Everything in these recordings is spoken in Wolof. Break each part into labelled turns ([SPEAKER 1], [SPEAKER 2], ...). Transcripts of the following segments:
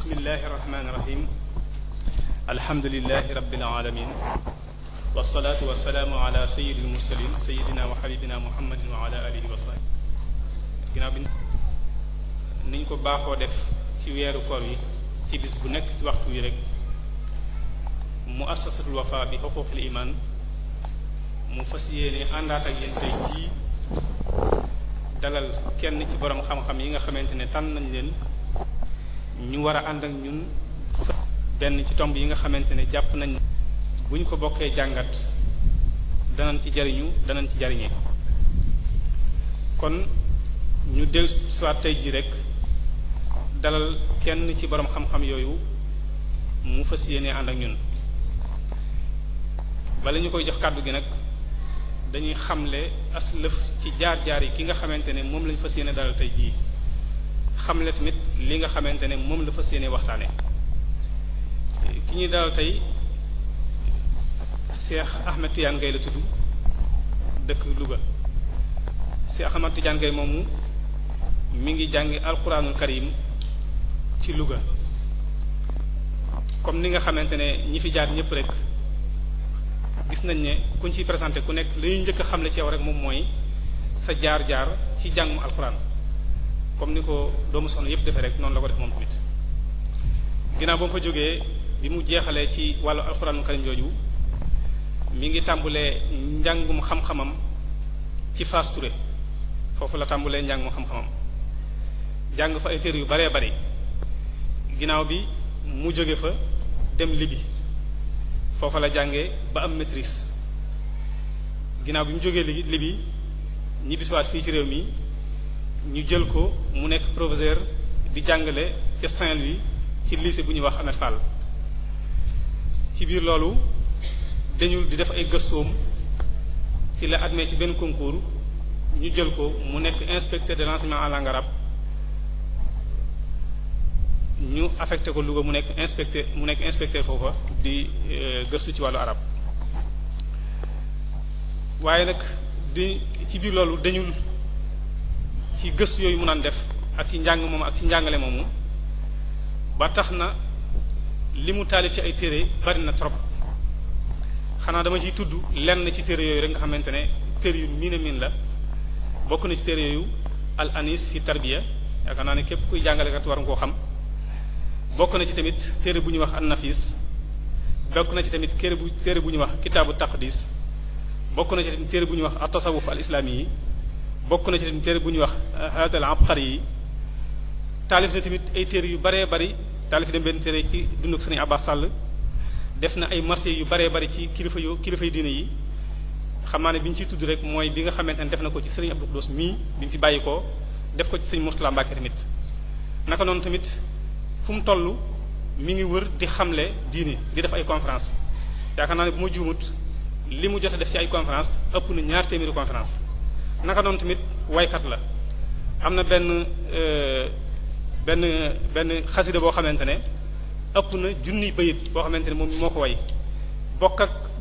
[SPEAKER 1] bismillahi irrahmani irrahim alhamdulilahi rabbil alamin wasalaatu wasalaamu ala sayidil mursalin sayidina wa habibina muhammadin wa ala alihi wa sahbi ginnaaw bi niñ ko baaxoo def ci weeru koor yi ci bis bu nekk ci waxtu wi rek muassasatul wafa bi xuquqil iman mu fas yéene àndaat ak yéen tey jii dalal kenn ci borom xam-xam yi nga xamante ne tànn nañ leen ñu war a ànd ak ñun benn ci tomb yi nga xamante ne jàpp nañ bu ñu ko bokkee jàngat danañ ci jariñu danañ ci jariñee kon ñu del soit tey ji rek dalal kenn ci borom xam-xam yooyu mu fas yéene ànd ak ñun bala ñu koy jox kàddu gi nag dañuy xamle aslëf ci jaar-jaar yi ki nga xamante ne moom lañ fas yéene dalal tey jii xamle tamit li nga xamante ne moom la fas yéene waxtaane ki ñuy dalal tey Cheikh Ahmed Tidiane Gaye la tudd dëkk Louga Cheikh Ahmed Tidiane Gaye moomu mi ngi jàngi alquranul karim ci Louga comme ni nga xamante ne ñi fi jaar ñëpp rek gis nañ ne kuñ ciy présenté ku nekk li ñuy njëkk a xamle ci yow rek moom mooy sa jaar-jaar ci jàngum alquran comme ni ko doomu soxna yëpp defee rek noonu la ko def moom tamit ginnaaw ba mu fa jógee bi mu jeexalee ci wàllu alquranul karim jooju mi ngi tàmbulee njàngum xam-xamam ci Fass Touré foofu la tàmbulee njàngum xam-xamam jàng fa ay téere yu baree bari ginnaaw bi mu jóge fa dem Libye foofa la jàngee ba am maîtrise ginnaaw bi mu jógee Libye ñibbisiwaat fii ci réew mi ñu jël ko mu nekk professeur di jàngale ca Saint-Louis ci lycée bu ñuy wax Ahmed Fall ci biir loolu dañul di def ay gëstoom ci la admis ci benn concours ñu jël ko mu nekk inspecteur de l'enseignement en langue arabe ñu affecté ko Louga mu nekk inspecteur foofa di gëstu ci wàllu arab waaye nag di ci biir loolu dañul ci gëstu yooyu mu naan def ak ci njàng moomu ak ci njàngale moomu ba tax na li mu taalif ci ay téere bari na trop xanaa dama ciy tudd lenn ci téere yooyu rek nga xamante ne téere yu miin a miin la bokk na ci téere yooyu al anis fi tarbiya yaakaar naa ne képp kuy jàngalekat war nga koo xam bokk na ci tamit téere bu ñuy wax an-nafis bokk na ci tamit téere bu ñuy wax kitaabu taqdis bokk na ci tamit téere bu ñuy wax at-tasawuf al-islami yi bokk na ci tamit téere bu ñuy wax hadal abqari yi taalif na tamit ay téere yu baree bari taalif dem benn téere ci dunduk Sëriñ Abbas Sall def na ay marché yu baree bari ci kilifay diine yi xam naa ne bi ñu ciy tudd rek mooy bi nga xamante ne def na ko ci Sëriñ Abdou Khoudoss mii bi ñu fi bàyyi ko def ko ci Sëriñ Mourtala Mbacke tamit naka noonu tamit fu mu toll mi ngi wër di xamle diine di def ay conférence yaakaar naa ne bu ma juumut li mu jot a def ci ay conférence ëpp na 200 conférence naka noonu tamit waykat la am na benn xasida boo xamante ne ëpp na junniy bayit boo xamante ne moom moo ko way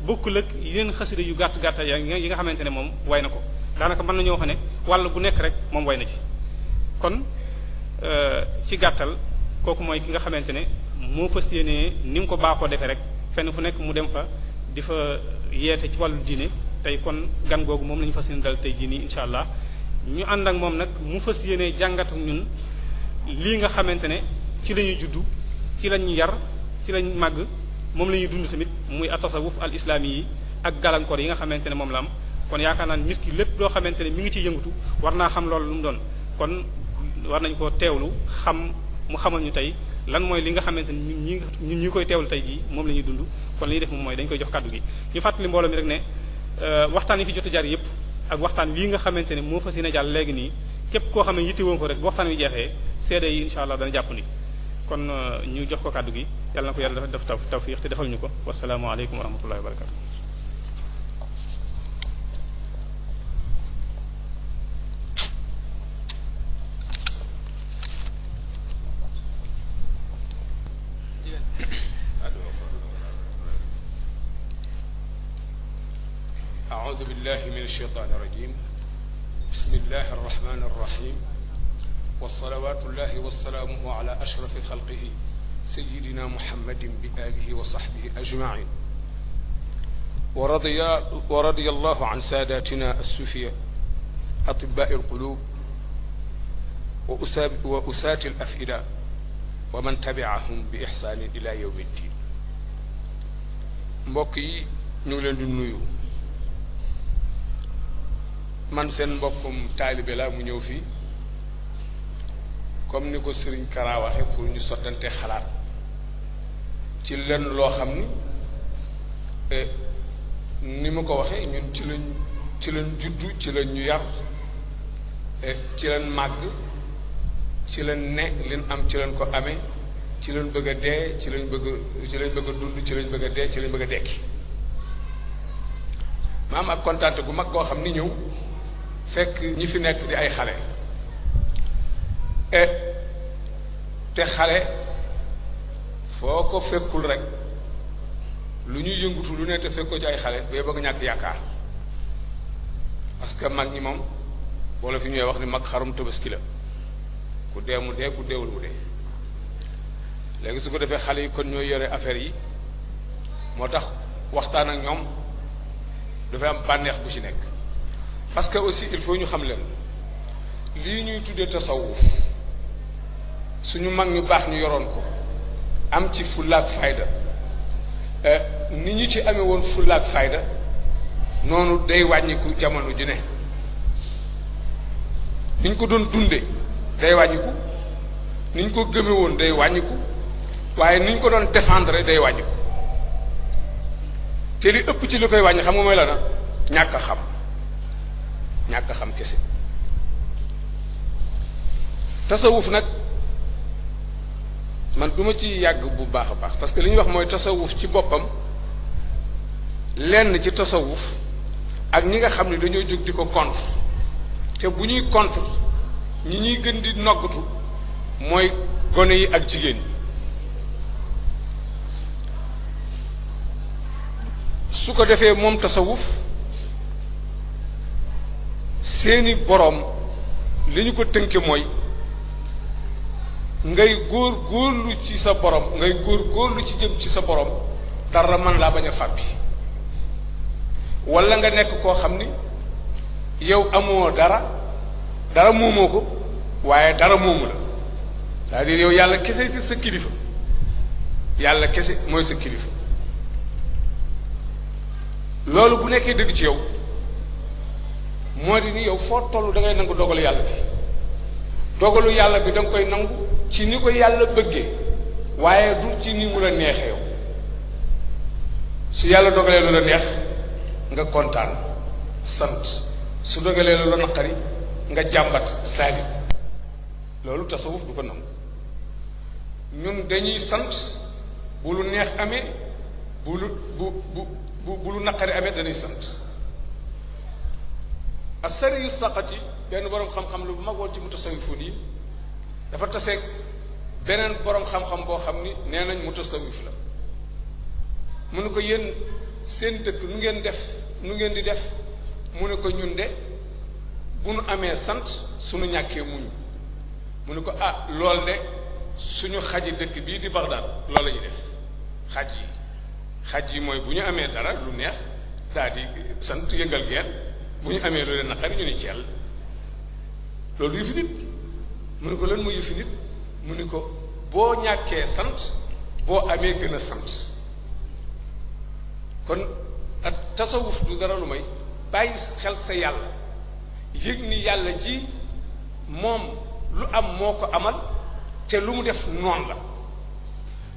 [SPEAKER 1] bokkul ak yeneen xasida yu gàtt gàtt yi nga xamante ne moom way na ko daanaka mën nañoo wax ne wàll bu nekk rek moom way na ci kon ci gàttal kooku mooy ki nga xamante ne moo fas yéenee ni mu ko baaxoo defee rek fenn fu nekk mu dem fa di fa yeete ci wàllu diine tey kon gan googu moom la ñu fas yéene dal tey jii nii incha allah ñu ànd ak moom nag mu fas yéenee jàngat ak ñun lii nga xamante ne ci la ñuy juddu ci lañ yar ci lañ màgg moom la ñuy dund tamit muy at-tasawuf al-islami yi ak gàllankoor yi nga xamante ne moom la am kon yaakaar naa ne nit ki lépp loo xamante ne mi ngi ciy yëngatu war naa xam loolu lu mu doon kon war nañ koo teewlu mu xamal ñu tey lan mooy li nga xamante ni ñun ñi koy teewlu tey jii moom la ñuy dund kon li ñuy def moom mooy dañ koy jox kàddu gi ñu fàttali mbooloo mi rek ne waxtaan yi fi jot a jaar yëpp ak waxtaan wii nga xamante ne moo fas yéene jàll léegi nii képp koo xam ne yitte woon ko rek bu waxtaan wi jeexee seede yi insha allah dana jàpp ni kon ñu jox ko kàddu gi yàlla na ko yàlla def tawfiq te defal ñu ko wasalaamu aleykum wa rahmatullahi wa barakatu
[SPEAKER 2] أعوذ بالله من الشيطان الرجيم بسم الله الرحمن الرحيم والصلوات الله والسلامه على أشرف خلقه سيدنا محمد بآله وصحبه أجمعين ورضي الله عن ساداتنا السفياء أطباء القلوب وأساة الأفئدة ومن تبعهم بإحسان إلى يوم الدين. mbokk yi ñu ngi leen di nuyu man seen mbokkum taalibe la mu ñëw fii comme ni ko Serigne Kara waxe pour ñu sottante xalaat ci lenn loo xam ni mu ko waxee ñun ci lañ juddu ci lañ ñu yar ci lañ màgg ci lañ ne liñ am ci lañ ko amee ci lañ bëgg a dee ci lañ bëgg a dund ci lañ bëgg a dee ci lañ bëgg a dekki ma am ak kontaante gu mag koo xam ni ñëw fekk ñi fi nekk di ay xale te xale foo ko fekkul rek lu ñuy yëngutu lu ne te fekkoo ci ay xale bay bëgg ñàkk yaakaar parce que mag ñi moom wala fi ñuy wax ni mag xarum tabaski la ku dee mu dee ku deewul mu dee léegi su ko defee xale yi kon ñooy yore affaire yi moo tax waxtaan ak ñoom dafay am bànneex bu ci nekk parce que aussi il faut ñu xam leen lii ñuy tuddee tasawuf suñu mag ñu baax ñu yoroon ko am ci fullaak fayda ni ñu ci amee woon fullaak fayda noonu day wàññiku jamono ju ne ni ñu ko doon dunde day wàññiku ni ñu ko gëme woon day wàññiku waaye ni ñu ko doon défendre day wàññiku te li ëpp ci li koy wàññi xam nga mooy la na ñàkk a xam kese tasawuf nag man duma ci yàgg bu baax a baax parce que li ñuy wax mooy tasawuf ci boppam lenn ci tasawuf ak ñi nga xam ne dañoo jóg di ko contre te bu ñuy contre ñi ñuy gën di noggatu mooy gone yi ak jigéen ñi su ko defee moom tasawuf seeni boroom li ñu ko tënke mooy ngay góorlu ci sa borom ngay góorlu ci jëm ci sa borom dara mën laa bañ a fàbbi wala nga nekk koo xam ni yow amoo dara moomoo ko waaye dara moomu la c'est-à-dire yow yàlla kese ci sa kilifa yàlla kese mooy sa kilifa loolu bu nekkee dëgg ci yow moo di ni yow foo tollu da ngay nangu dogalu yàlla bi dogalu yàlla bi da nga koy nangu ci ni ko yàlla bëggee waaye du ci ni mu la neexee yow su yàlla dogalee lu la neex nga kontaan sant su dogalee lu la naqari nga jàmbat saali loolu tasawuf du ko nangu ñun dañuy sant bu lu neex amee bu lu naqari amee dañuy sant asari yu saqati benn boroom xam-xam lu bu mag woon ci mutasawwifoon yi dafa taseeg beneen boroom xam-xam boo xam ni nee nañ mutasawwif la mu ne ko yéen seen dëkk nu ngeen di def mu ne ko ñun de bu nu amee sant suñu ñàkkee muñ mu ne ko lool de suñu xaji dëkk bii di Bagdad loolu la ñuy def xaj yi mooy bu ñu amee dara lu neex daal di sant yëngal geen bu ñu amee lu leen naqari ñu ni ceel loolu yëfi nit mu ne ko lan mooy yëfi nit mu ne ko boo ñàkkee sant boo amee gën a sant kon ak tasawuf du dara lu may bàyyi xel sa yàlla yëg ni yàlla ji moom lu am moo ko amal te lu mu def noonu la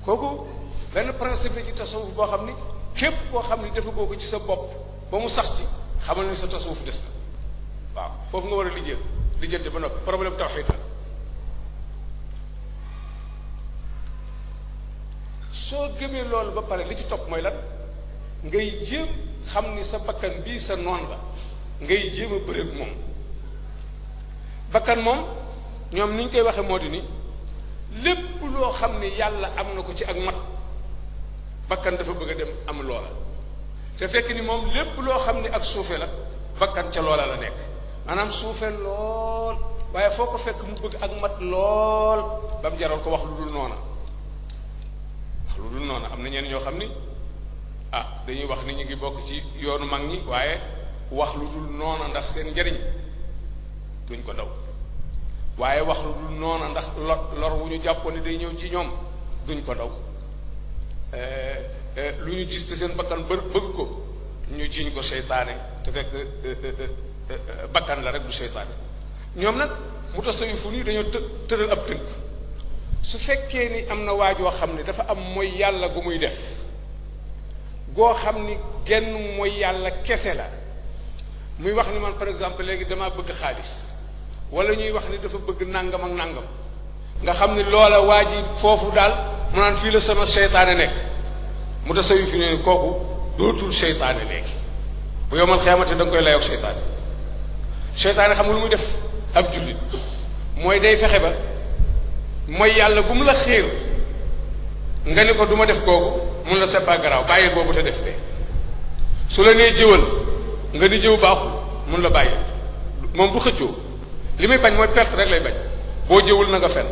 [SPEAKER 2] kooku benn principe ci tasawuf boo xam ni képp koo xam ni dafa boo ko ci sa bopp ba mu sax ci xamal ni sa tasawuf des na waaw foofu nga war a lijjante ba noppi problème tawxiid la soo gëmee loolu ba pare li ci topp mooy lan ngay jéem xam ni sa bakkan bii sa noon la ngay jéem a bëreeg moom bakkan moom ñoom ni ñu koy waxe moo di ni lépp loo xam ni yàlla am na ko ci ak mat bakkan dafa bëgg a dem am loola te fekk ni moom lépp loo xam ni ak suufe la bakkan ca loola la nekk maanaam suufe lool waaye foo ko fekk mu bëgg ak mat lool ba mu jaral ko wax lu dul noona am na ñenn ñoo xam ni dañuy wax ni ñu ngi bokk ci yoonu mag ñi waaye wax lu dul noona ndax seen njariñ duñ ko daw waaye wax lu dul noona ndax lor wu ñu jàppoon ni day ñëw ci ñoom duñ ko daw lu ñu gis te seen bakkan bëgg ko ñu jiiñ ko seytaane te fekk bakkan la rek du seytaane ñoom nag mu tasawufu nii dañoo tëral ab tënk su fekkee ni am na waajoo xam ne dafa am mooy yàlla gu muy def goo xam ni genn mooy yàlla kese la muy wax ni man par exemple léegi damaa bëgg xaalis wala ñuy wax ni dafa bëgg nàngam ak nàngam nga xam ni loola waa ji foofu daal mu naan fii la sama seytaane nekk mu tasawufu ne kooku dootul seytaane léegi bu yomal xiyaamate da nga koy layoog seytaane seytaane xam nga lu muy def ab jullit mooy day fexe ba mooy yàlla bu mu la xiir nga ni ko du ma def googu mun la c'est pas grave bàyyi boobu te def de su la nee jëwal nga ni jëw baaxul mun la bàyyi moom du xëccoo li muy bañ mooy perte rek lay bañ boo jëwul na nga fen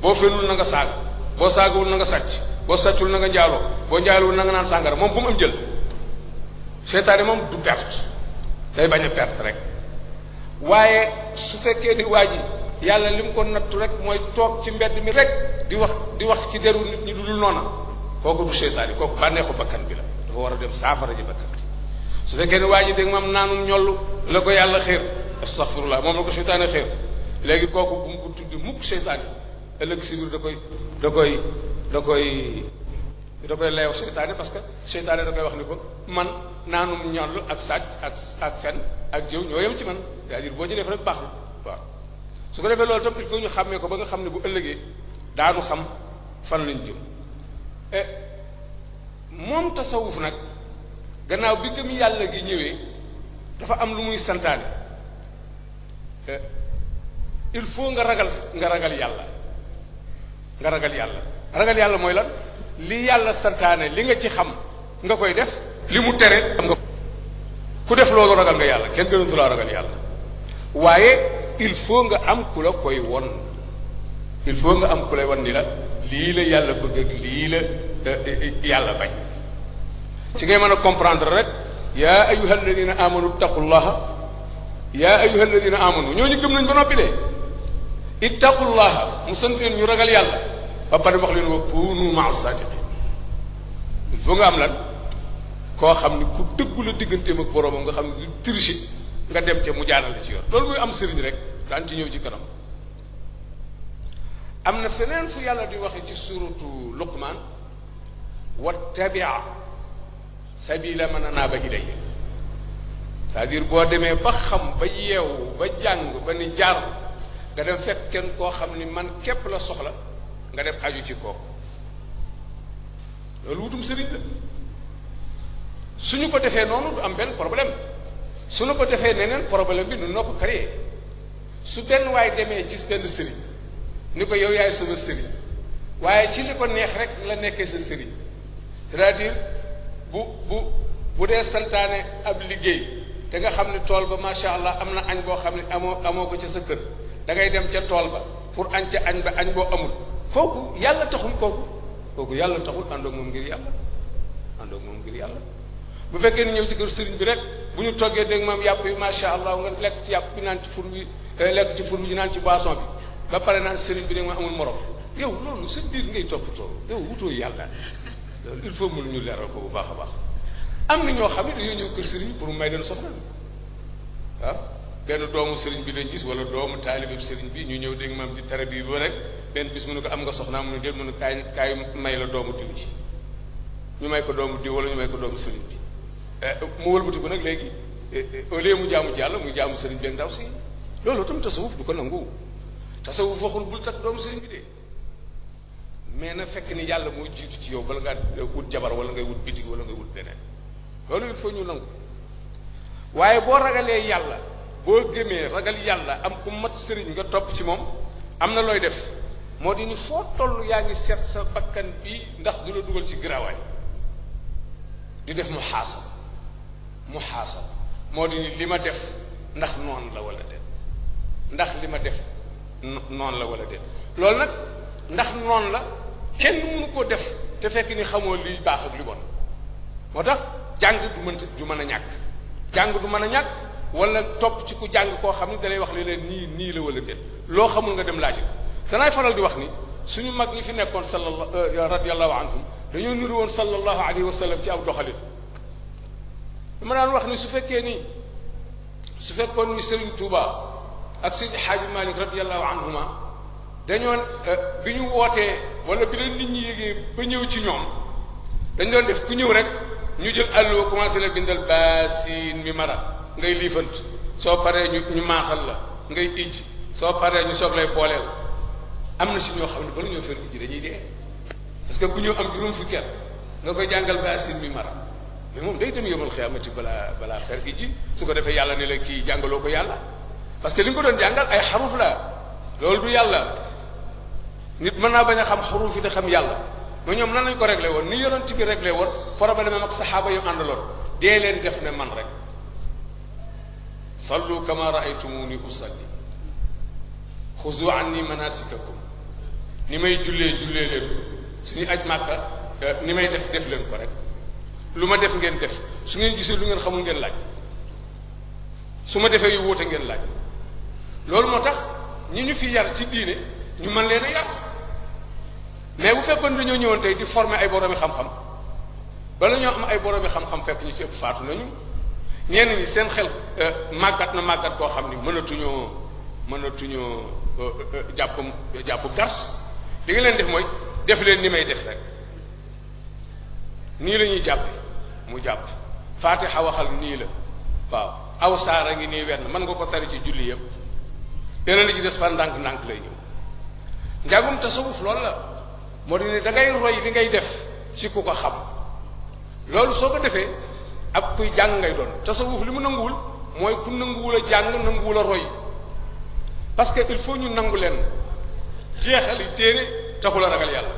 [SPEAKER 2] boo fenul na nga saaga boo saagawul na nga sàcc boo sàccul na nga njaaloo boo njaalowul na nga naan sàngara moom bu mu am jël seytaane moom du perte day bañ a perte rek waaye su fekkee ni waa ji yàlla li mu ko nattu rek mooy toog ci mbedd mi rek di wax ci deru nit ñi lu dul noona kooku du seytaane kooku bànneexu bakkan bi la dafa war a dem saafara ji bakkan bi su fekkee ni waa ji dégg moom naanum ñollu la ko yàlla xéer astaghfirullah moom la ko seytaane xéer léegi kooku bu mu ko tuddi mukk seytaane ëllëg si biir da koy leew seytaane parce que seytaane da koy wax ni ko man naanum ñollu ak sàcc ak fen ak jëw ñoo yem ci man c'est-à-dire boo ci def rek baax na waaw su ko defee loolu tam il faut ñu xàmmee ko ba nga xam ne bu ëllëgee daanu xam fan lañ jëm moom tasawuf nag gannaaw bi gëm yàlla gi ñëwee dafa am lu muy santaane il faut nga ragal yàlla ragal yàlla mooy lan li yàlla santaane li nga ci xam nga koy def li mu tere xam nga ku def loolu ragal nga yàlla kenn gënatu laa ragal yàlla waaye il faut nga am ku la koy won il faut nga am ku lay won ni la lii la yàlla bëgg ak lii la yàlla bañ ci ngay mën a comprendre rek yaa ayyuha alladina amanu ittaqullaha yaa ayyuha alladina amanu ñooñu gëm nañ ba noppi de ittaqullaha mu sant leen ñu ragal yàlla ba pare wax leen wa kunu ma'a sadiqin il faut nga am lan koo xam ni ku dëggu la digganteem ak boroomam nga xam ne du tricher nga dem ca mu jaarale ci yoon loolu muy am sëriñ rek daan ci ñëw ci kanam am na feneen fu yàlla di waxe ci suratu luqman wattabi' sabila man anaba ilayya c'est-à-dire boo demee ba xam ba yeewu ba jàng ba ni jaar nga dem fekk kenn koo xam ni man képp la soxla nga def aju ci kooku loolu wutum sëriñ la suñu ko defee noonu du am benn problème suñu ko defee neneen problème bi nun noo ko créé su benn waay demee ci benn sëriñ ni ko yow yaay sama sëriñ waaye ci li ko neex rek la nekkee sa sëriñ c'est-à-dire bu dee santaane ab liggéey te nga xam ne tool ba macha allah am na añ boo xam ne amoo ko ca sa kër da ngay dem ca tool ba pour añ ca añ ba añ boo amul kooku yàlla taxul kooku yàlla taxul àndoog moom ngir yàlla bu fekkee ni ñëw ci kër sëriñ bi rek bu ñu toggee dégg maam yàpp yi macha allah nga lekk ci yàpp bi naan ci fur bi lekk ci fur bi naan ci boisson bi ba pare naan sëriñ bi dégg ma amul morom yow loolu sa biir ngay toppatoo yow wutoo yàlla loolu il faut mënu ñu leeral ko bu baax a baax am na ñoo xam ne dañoo ñëw kër sëriñ pour mu may leen soxla waaw benn doomu sëriñ bi lañ gis wala doomu taalibe sëriñ bi ñu ñëw dégg maam di tere bi ba rek benn bis mu ne ko am nga soxnaa mu ne déet mu ne kaay may la doomu diw ji ñu may ko doomu diw wala ñu may ko doomu sëriñ bi mu wëlbati ko nag léegi au lieu mu jaamu jàll muy jaamu sëriñ bi ak ndaw si loolu tam tasawuf du ko nangu tasawuf waxul bul takk doomu sëriñ bi de mais na fekk ni yàlla moo jiitu ci yow bala ngaa wut jabar wala ngay wut bitig wala ngay wut beneen loolu il faut ñu nangu waaye boo ragalee yàlla boo gëmee ragal yàlla am ku mat sëriñ nga topp ci moom am na looy def moo di ni foo toll yaa ngi seet sa bakkan bi ndax du la dugal ci giraawaay di def muhaasaba moo di ni li ma def ndax noonu la wala déet ndax li ma def noonu la wala déet loolu nag ndax noonu la kenn mënu koo def te fekk ni xamoo li baax ak li bon moo tax jàng du mën a ñàkk jàng du mën a ñàkk wala topp ci ku jàng koo xam ne da lay wax li leen nii la wala déet loo xamul nga dem laaj danaay faral di wax ni suñu mag ñi fi nekkoon radiyallahu anhum dañoo nuru woon sallallahu alayhi wa sallam ci aw doxalin dama daan wax ni su fekkoon ni Serigne Touba ak Seydi Hadji Malick radiyallahu anhuma dañoo bi ñu wootee wala bi leen nit ñi yégee ba ñëw ci ñoom dañ doon def ku ñëw rek ñu jël àlluwa commencé la bindal baasin mi mara ngay liifant soo paree ñu maasal la ngay ijj soo paree ñu soog lay booleel am na si ñoo xam ne bala ñoo fer ijji dañuy dee parce que ku ñëw am juróom fukki at nga koy jàngal baasin mi mara mais moom day dem yomal xiyaamati balaa fer ijji su ko defee yàlla ne la kii jàngaloo ko yàlla parce que li nga ko doon jàngal ay xaruf la loolu du yàlla nit mën naa bañ a xam xaruf yi te xam yàlla mais ñoom nan lañ ko réglé woon ni yonent bi réglé woon problème am ak saxaaba yu àndaloon dee leen def ne man rek sallu kama raaytumuni usalli xuzu anni manasikakum ni may jullee leen suñuy aj màkka ni may def leen ko rek lu ma def ngeen def su ngeen gisee lu ngeen xamul ngeen laaj su ma defee yu wuute ngeen laaj loolu moo tax ñi ñu fi yar ci diine ñu mën leen a yar mais bu fekkoon dañoo ñëwoon tey di former ay boroomi xam-xam bala ñoo am ay boroomi xam-xam fekk ñu ci ëpp faatu nañu ñenn ñi seen xel màggat koo xam ni mënatuñoo jàpp gars li nga leen def mooy def leen ni may def rek nii la ñuy jàppe mu jàpp faatixa waxal nii la waaw aw saara ngi nii wenn mën nga ko tari ci julli yëpp yeneen li ci des fa ndànk-ndànk lay ñëw njàngum tasawuf loolu la moo di ne da ngay roy li ngay def ci ku ko xam loolu soo ko defee ab kuy jàng ngay doon tasawuf li mu nanguwul mooy ku nanguwul a jàng nanguwul a roy parce que il faut ñu nangu leen jeexali téere taxul a ragal yàlla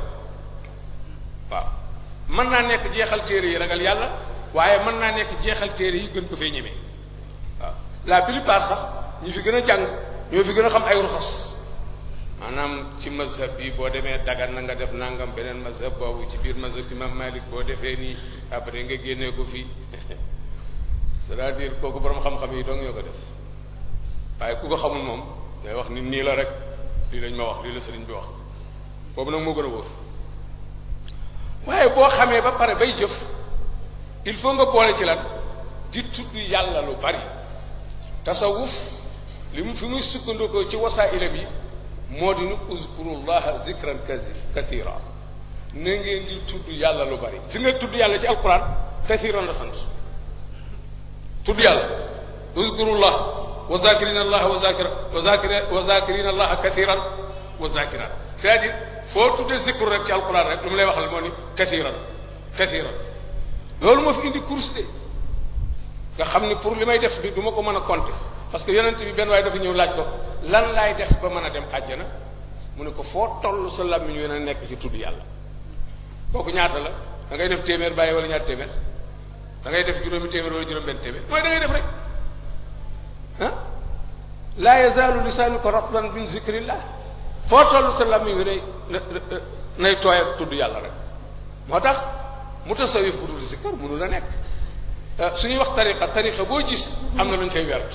[SPEAKER 2] waaw mën naa nekk jeexal téere yi ragal yàlla waaye mën naa nekk jeexal téere yi gën ko fee ñeme waaw la plupart sax ñi fi gën a jàng ñoo fi gën a xam ay ruxas maanaam ci mazhab bi boo demee dagan na nga def nangam beneen mazhab boobu ci biir mazhab imam Malik boo defee nii après nga génnee ko fii c'est-à-dire kooku borom xam-xam yi dong ñoo ko def waaye ku ko xamul moom day wax ni nii la rek lii lañ ma wax lii la sëriñ bi wax boobu nag moo gën a wóor waaye boo xamee ba pare bay jëf il faut nga boole ci lan di tudd yàlla lu bari tasawuf li mu fi muy sukkandikoo ci wasailam yi moo di nu uzkurullaha zikran kathira na ngeen di tudd yàlla lu bari si nga tudd yàlla ci alquran kathiran la sant tudd yàlla uzkurullah wa zakirina allah wa zakirina allah kathiran wa zakirat c'est-à-dire foo tuddee zikru rek ci alquran rek lu mu lay waxal moo ni kathiran loolu moo fi indi course de nga xam ni pour li may def bi du ma ko mën a compter parce que yonent bi benn waaye dafa ñëw laaj ko lan laay def ba mën a dem àjjana mu ne ko foo toll sa làmmiñ wi na nekk ci tudd yàlla kooku ñaata la da ngay def téeméer bàyyi wala ñaata téeméer da ngay def juróomi téeméer wala juróom benn téeméer mooy da ngay def rek ah laa yazaalu lisaanuka ratban min zikrillah foo toll sa làmmiñ wi nay tooy ak tudd yàlla rek moo tax mutasawif bu dul zikkar mënu la nekk suñuy wax tariqa boo gis am na lu ñu fay werd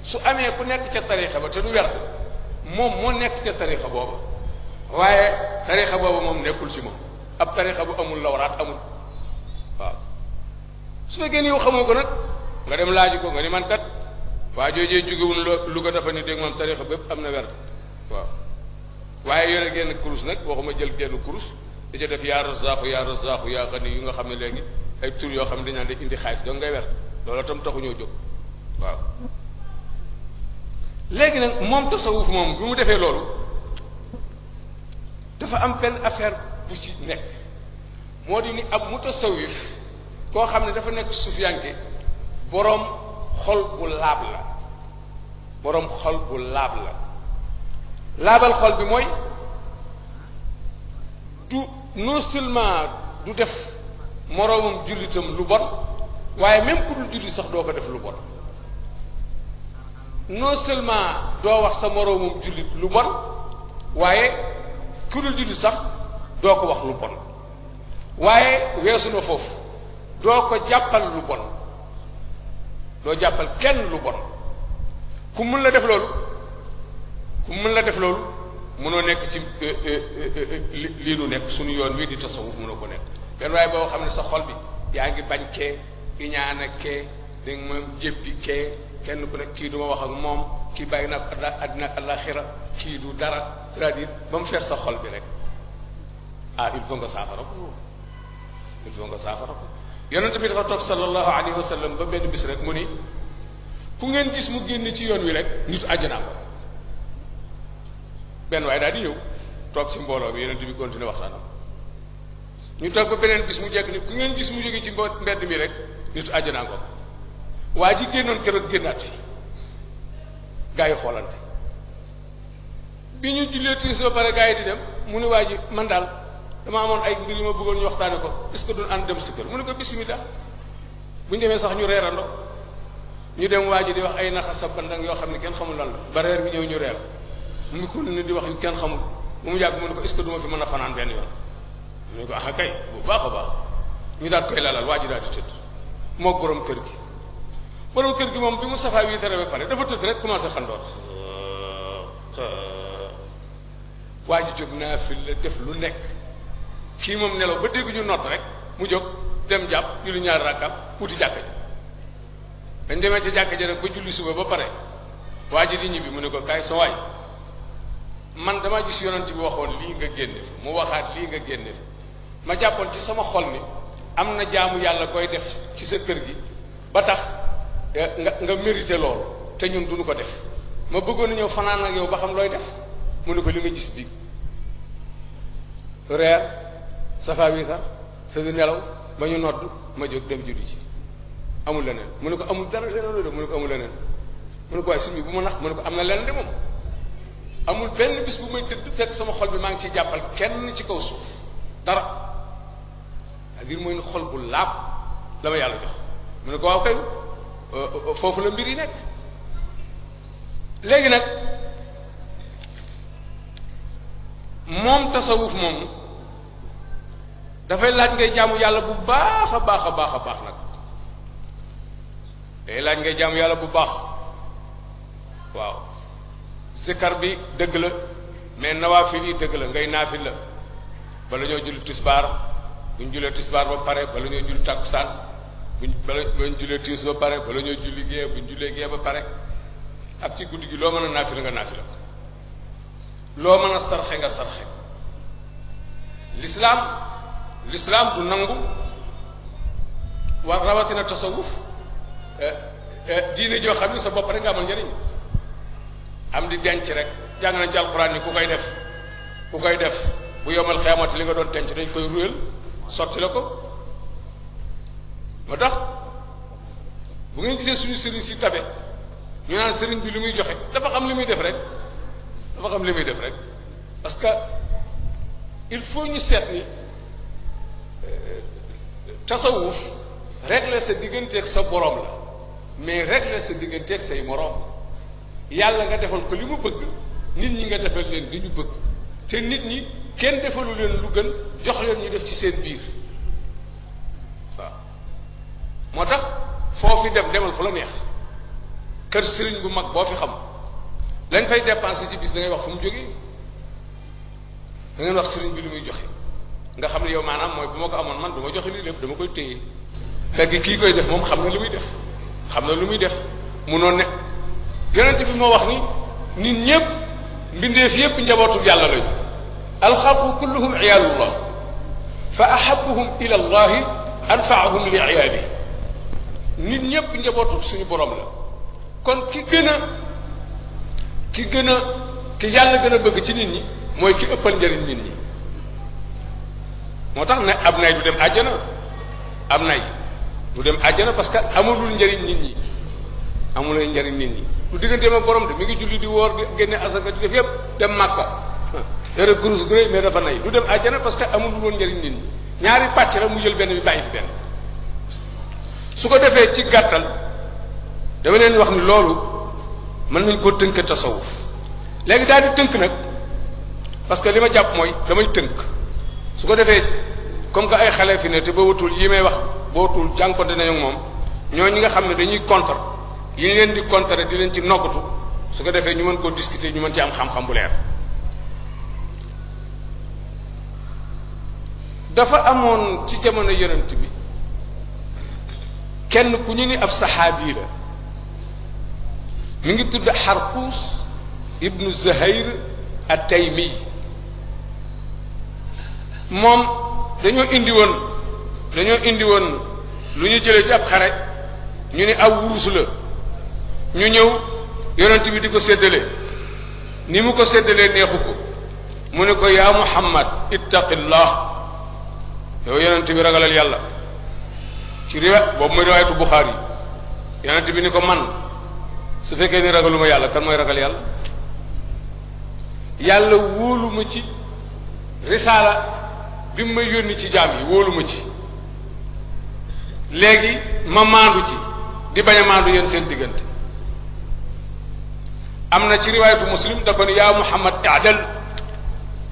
[SPEAKER 2] su amee ku nekk ca tariqa ba te du werd moom moo nekk ca tariqa booba waaye tariqa booba moom nekkul ci moom ab tariqa bu amul lawraat amul waaw su fekkee ni yow xamoo ko nag nga dem laaji ko nga ni man kat waa joojee jógewul lu ko dafa ni dégg moom tariqa bépp am na werd waaw waaye yore genn kurus nag waxuma jël genn kurus di ca def yaa razaaxu yaa xani yu nga xam ne léegi ay tur yoo xam ne dañ naan day indi xaalis dong ngay werd loolu tam taxuñoo jóg waaw léegi nag moom tasawuf moom bi mu defee loolu dafa am benn affaire bu ci nekk moo di ni ab mutasawif koo xam ne dafa nekk sufiyanke boroom xol bu laab la boroom xol bu laab la laabal xol bi mooy du non seulement du def moroomam jullitam lu bon waaye même ku dul jullit sax doo ko def lu bon non seulement doo wax sa moroomam jullit lu bon waaye ku dul jullit sax doo ko wax lu bon waaye weesu na foofu doo ko jàppal lu bon doo jàppal kenn lu bon ku mën la def loolu mënoo nekk ci lii nu nekk suñu yoon wi di tasawuf mënoo ko nekk benn waaye boo xam ne sa xol bi yaa ngi bañ kee iñaana kee dégg nga moom jéppi kee kenn ku nekk kii du ma wax ak moom kii bàyyi naa ko àddina ak àllaaxira kii du dara c'est-à-dire ba mu fees sa xol bi rek il faut nga saafara ko yonent bi dafa toog sallallahu alayhi wa sallam ba benn bis rek mu ni ku ngeen gis mu génn ci yoon wi rek nit àjjana ko benn waaye daal di ñëw toog ci mbooloo bi yonent bi continué waxtaanam ñu toog ba beneen bis mu jekk ni ku ngeen gis mu jóge ci mbedd mi rek nit àjjana ko waa ji génnoon keroog génnaat fi gaa yi xoolante bi ñu jullee timis ba pare gaa yi di dem mu ne waa ji man daal dama amoon ay mbir yu ma bëggoon ñu waxtaane ko est-ce que duñ ànd dem si kër mu ne ko bismillah bu ñu demee sax ñu reerando ñu dem waa ji di wax ay naxa sa bandang yoo xam ne kenn xamul lan la ba reer bi ñëw ñu reer mu ngi continué di wax yu kenn xamul bu mu yàgg mu ne ko est-ce que duma fi mën a fanaan benn yoon mu ne ko ah kay bu baax a baax ñu daal koy lalal waa ji daal di tëdd moog borom kër gi moom bi mu safaa wi tere ba pare dafa tëdd rek commencé xandoor waa ji jóg naa fi la def lu nekk kii moom nelaw ba dégg ñu noot rek mu jóg dem jàpp julli ñaari rakkam wuti jàkka ji dañ demee ci jàkka ji rek ba julli suba ba pare waa ji di ñibbi mu ne ko kaay sa waay man damaa gis yonent bi waxoon lii nga génne fi mu waxaat lii nga génne fi ma jàppoon ci sama xol ni am na jaamu yàlla koy def ci sa kër gi ba tax nga mérité loolu te ñun duñu ko def ma bëggoon a ñëw fanaan ak yow ba xam looy def mu ne ko li nga gis bi reer safa wi sax sa du nelaw ba ñu nodd ma jóg dem julli ci amul leneen mu ne ko amul dara leneen de mu ne ko amul leneen mu ne ko waaye suñu bu ma nax mu ne ko am na leneen de moom amul benn bis bu may tëdd fekk sama xol bi maa ngi ci jàppal kenn ci kaw suuf dara c'est-à-dire mooy xol bu laab la ma yàlla jox mu ne ko waaw kay foofu la mbir yi nekk léegi nag moom tasawuf moom dafay laaj ngay jaamu yàlla bu baax a baax a baax a baax nag day laaj ngay jaamu yàlla bu baax waaw zikar bi dëgg la mais nawaafil yi dëgg la ngay naafil la bala ñoo julli tisbaar buñ jullee tisbaar ba pare bala ñoo julli takkusaan buñ jullee timis ba pare bala ñoo julli gée buñ jullee gée ba pare ak ci guddi gi loo mën a naafila nga naafila loo mën a sarxe nga sarxe l'islam du nangu war rawatina tasawuf diine joo xam ni sa bopp rek nga amal njëriñ am di denc rek jàng nañ ci alxuraan ni ku koy def bu yomal xiyaamati li nga doon denc dañ koy ruyal sotti la ko moo tax bu ngeen gisee suñu sëriñ si tabe ñu naan sëriñ bi li muy joxe dafa xam li muy def rek parce que il faut ñu seet ni tasawuf régler sa digganteeg sa borom la mais régler sa digganteeg say moroom yàlla nga defal ko li mu bëgg nit ñi nga defal leen di ñu bëgg te nit ñi kenn defalu leen lu gën jox leen ñu def ci seen biir waaw moo tax foofu demal fu la neex kër sëriñ bu mag boo fi xam lañ fay dépenser ci bis da ngay wax fu mu jógee da ngeen wax sëriñ bi lu muy joxe nga xam ne yow maanaam mooy bu ma ko amoon man du ma joxe lii lépp dama koy téye fekk kii koy def moom xam na lu muy def munoon ne yonent bi moo wax ni nit ñëpp mbindeef yëpp njabootu yàlla lañu alxalqu kulluhum iyaalullah fa ahabuhum ila allahi anfaahum li iyaali nit ñëpp njabootu suñu borom la kon ki yàlla gën a bëgg ci nit ñi mooy ki ëppal njëriñ nit ñi moo tax ne ab nay du dem àjjana parce que amulul njëriñ nit ñi du digganteem ak borom de mi ngi julli di woor di génne asaka di def yépp dem Makka yore gurus gu rëy mais dafa nay du dem àjjana parce que amulul woon njëriñ nit ñi ñaari pàcc la mu jël benn bi bàyyi fi benn su ko defee ci gàttal dama leen wax ni loolu mën nañ koo tënk tasawuf léegi daal di tënk nag parce que li ma jàpp mooy damay tënk su ko defee comme que ay xale fi ne te ba wutul yi may wax ba wutul jànkonte nañu ak moom ñoo ñi nga xam ne dañuy contre yi ñu leen di contrer di leen ci noggatu su ko defee ñu mën koo discuter ñu mën ci am xam-xam bu leer. dafa amoon ci jamono yonent bi kenn ku ñu ni ab saxaabi la mi ngi tudd Xarquus ibnu Zuhayr at-Taymi moom dañoo indi woon lu ñu jëlee ci ab xare ñu ni aw wurus la ñu ñëw yonent bi di ko séddale ni mu ko séddalee neexu ko mu ne ko yaa Muhammad ittaqillah yow yonent bi ragalal yàlla ci boobu mooy riwaayatu Buxaari yonent bi ni ko man su fekkee ni ragaluma yàlla kan mooy ragal yàlla yàlla wóoluma ci risaala bi mu may yónni ci jaam yi wóoluma ci léegi ma maandu ci di bañ a maandu yéen seen diggante am na ci riwaayatu Muslim da ko ni yaa Muhammad i'dal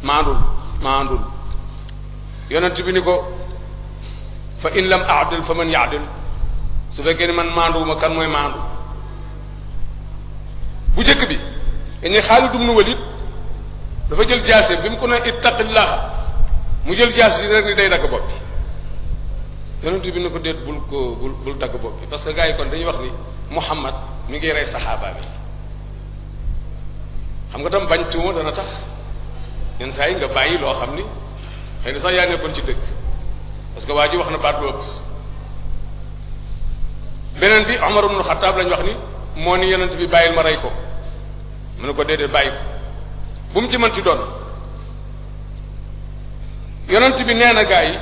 [SPEAKER 2] maandul yonent bi ni ko fa in lam a'dil fa man ya'dil su fekkee ni man maanduwuma kan mooy maandu bu njëkk bi dañuy Xaalid ibn Walid dafa jël jaase bi mu ko ne ittaqillah mu jël jaase yi rek ni day dagg bopp bi yonent bi ni ko déet bul dagg bopp bi parce que gars yi kon dañuy wax ni Muhammad mi ngi rey saxaaba bi xam nga tam bañ tuuma dana tax yenn saa yi nga bàyyi loo xam ni xëy na sax yaa nekkoon ci dëkk parce que waa ji wax na baat bu ëpp beneen bi Umar ibn Xattaab lañ wax ni moo ni yonent bi bàyyil ma rey ko mu ne ko déedéet bàyyi ko bu mu ci mën ci doon yonent bi nee na gaa yi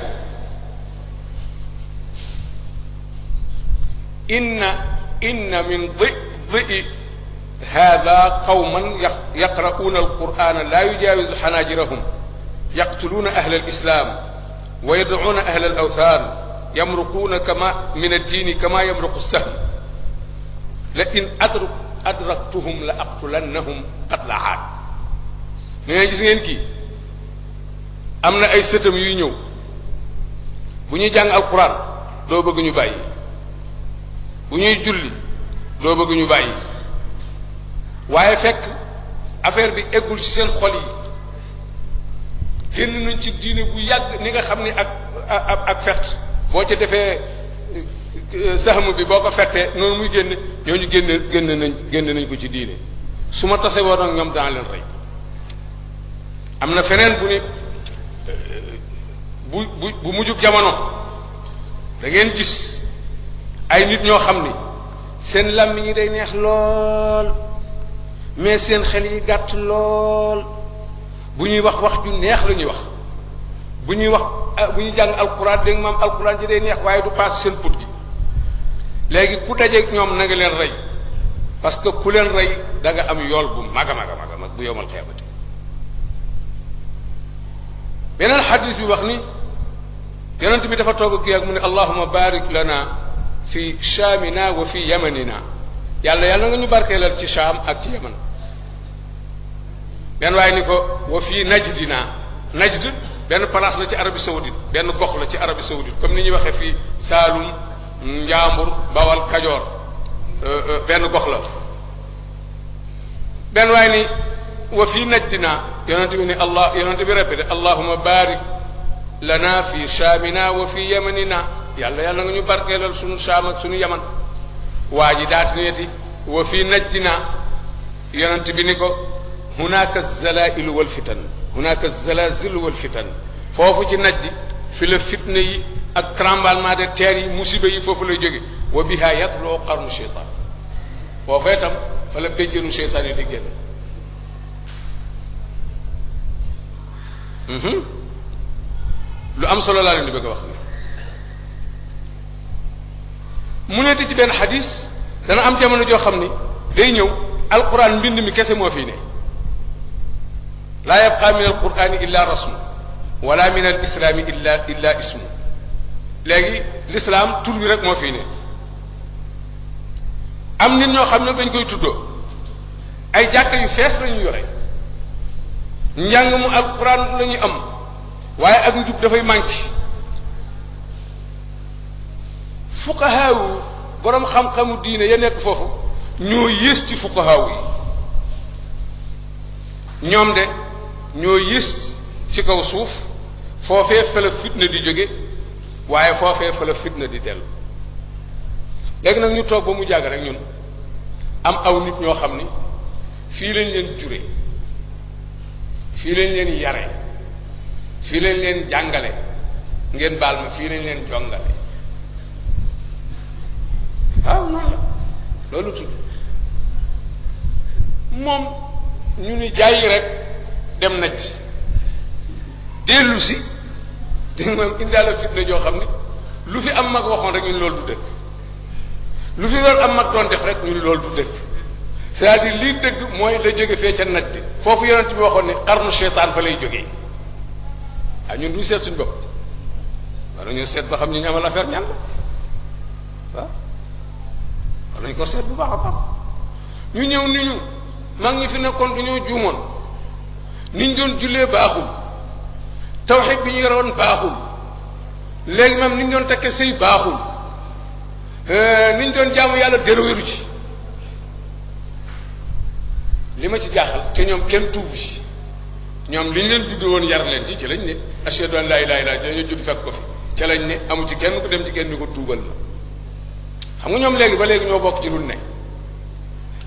[SPEAKER 2] inna min di hada qawman yaqra'una alqur'ana la yujawizu xanaajirahum yaqtuluuna ahla alislam wa yad'uuna ahla alawthan yamruquuna kama min addiini kama yamruqu sahm la in adraktuhum la aqtulannahum qatla aad nee gis ngeen kii am na ay sëtam yuy ñëw bu ñuy jàng alquran doo bëgg ñu bàyyi bu ñuy julli doo bëgg ñu bàyyi waaye fekk affaire bi eggul ci seen xol yi génn nañ ci diine bu yàgg ni nga xam ni ak fett boo ca defee saxamu bi boo ko fettee noonu muy génn ñooñu génn nañ ko ci diine su ma tase woon ak ñoom dana leen rey am na feneen bu ni bu mujjug jamono da ngeen gis ay nit ñoo xam ni seen làmmiñ yi day neex lool mais seen xel yi gàtt lool bu ñuy wax wax ju neex la ñuy wax bu ñuy jàng alquran dégg maam alquran ji day neex waaye du paas seen put gi léegi ku dajeeg ñoom na nga leen rey parce que ku leen rey da nga am yool bu mag a mag bu yowmal xiyaamati beneen xadis bi wax ni yonent bi dafa toog kii ak mu ne allahuma barik lana fi shaamina wa fi yamanina yàlla nga ñu barkeelal ci Shaam ak ci Yaman benn waaye ni ko wa fii najdina najd benn place la ci Arabie saoudite benn gox la ci Arabie saoudite comme ni ñuy waxee fii Saalum Njaambur Bawal Kajoor benn gox la benn waaye ni wa fii najdina yonente bi ni yonente bi répété allahuma barik lana fi shaamina wa fi yamanina yàlla nga ñu barkeelal suñu Shaam ak suñu Yaman waa ji daati neeti wa fi najdina yonent bi ni ko hunaka zalailu wal fitan hunaka zalazilu wal fitan foofu ci najdi fi la fitna yi ak tremblement de terre yi musiba yi foofu lay jóge wa biha yatloo qarnu cheytan foofu itam fa la béjjënu cheytaan yi di génn lu am solo laa leen di bëgg a wax ni mu neeti ci benn xadis dana am jamono joo xam ni day ñëw alquran mbind mi kese moo fii ne laa yabqa min alqurani illa rasmu wala min al islaami illa ismu léegi l'islam tur bi rek moo fii ne am nit ñoo xam ne dañ koy tuddoo ay jàkka yu fees la ñu yore njàng mu alquran la ñu am waaye ak njub dafay manqué fuqahaawu borom xam-xamu diine ya nekk foofu ñoo yées ci fuqahaawu yi ñoom de ñoo yées ci kaw suuf foofee fa la fitna di jóge waaye foofee fa la fitna di dellu léegi nag ñu toog ba mu jàgg rek ñun am aw nit ñoo xam ni fii lañ leen jure fii lañ leen yare fii lañ leen jàngale ngeen baal ma fii lañ leen jongale waaw noonu la loolu tudd moom ñu ni jàyyi rek dem na ci dellu si di moom indaale fitna joo xam ni lu fi am mag waxoon rek ñu ni loolu du dëgg lu fi loolu am mag doon def rek ñu ni loolu du dëgg c'est-à-dire lii dëgg mooy la jóge fee ca naj bi foofu yonent bi waxoon ni xarnu seytaan fa lay jógee ah ñun duñ seet suñ bopp war nañu seet ba xam ñu amal affaire ñan la waaw war nañ ko seet bu baax a baax ñu ñëw ni ñu mag ñi fi nekkoon dañoo juumoon niñ doon jullee baaxul tawxid bi ñu yoroon baaxul léegi même niñ doon takke sëy baaxul niñ doon jaamu yàlla déroweru ci li ma ci jaaxal te ñoom kenn tuubu ci ñoom li ñu leen judd woon yar leen ci lañ ne ashhadu an laa ilaaha illallaah dañoo judd fekk ko fi ca lañ ne amu ci kenn ku dem ci kenn ni ko tuubal la xam nga ñoom léegi ba léegi ñoo bokk ci lu ne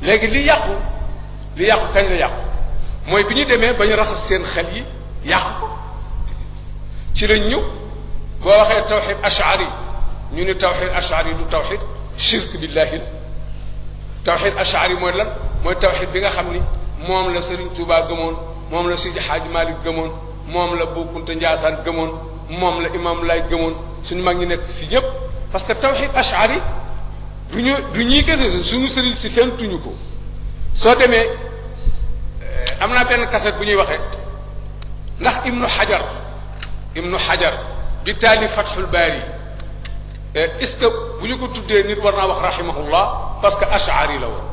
[SPEAKER 2] léegi li yàqu kañ la yàqu mooy bi ñu demee ba ñu raxas seen xel yi yàqu ko ci lañ ñëw boo waxee tawxid ashari ñu ne tawxid ashari du tawxid shirk billahi tawxid ashari mooy lan mooy tawxid bi nga xam ni moom la Serigne Touba gëmoon moom la Sidi Hadj Malick gëmoon moom la Bou Kounta Ndiassane gëmoon moom la Imam Lay gëmoon suñu mag ñi nekk fii ñëpp parce que tawxid ashari du ñuy kese suñu sëriñ si fentuñu ko soo demee am naa benn kaset bu ñuy waxee ndax ibnu xajar bi taali fathul baari est-ce que bu ñu ko tuddee nit war naa wax rahimahullah parce que ashari la woon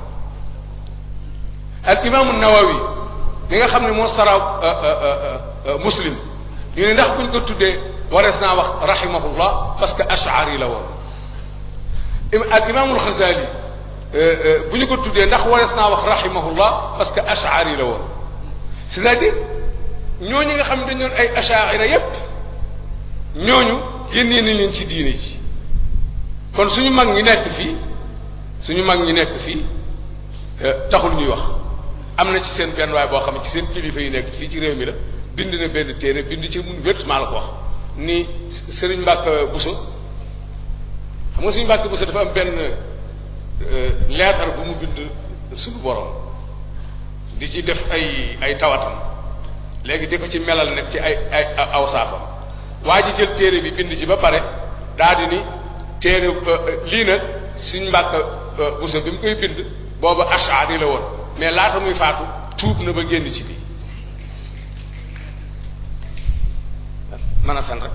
[SPEAKER 2] al imaamu nawawi li nga xam ne moo sara muslim ñu ne ndax bu ñu ko tuddee warees naa wax rahimahullah parce que ashari la woon al imaamul xazali bu ñu ko tuddee ndax warees naa wax rahimahullah parce que ashari la woon c'est-à-dire ñooñu nga xam ne dañu doon ay ashaira yépp ñooñu génnee nañ leen ci diine ji kon suñu mag ñi nekk fii taxul ñuy wax am na ci seen benn waay boo xam ne ci seen kilifa yi nekk fii ci réew mi la bind na benn téere bind ci mun wét maa la ko wax ni Sëriñ Mbàkke Buso xam nga Sëriñ Mbàkke Buso dafa am benn leetar bu mu bind suñu borom di ci def ay tawatam léegi di ko ci melal nag ci ay aw saafam waa ji jël téere bi bind ci ba pare daa di ni téere lii nag Sëriñ Mbàkke Buso bi mu koy bind boobu ashari la woon mais laata muy faatu tuub na ba génn ci bi mën a fen rek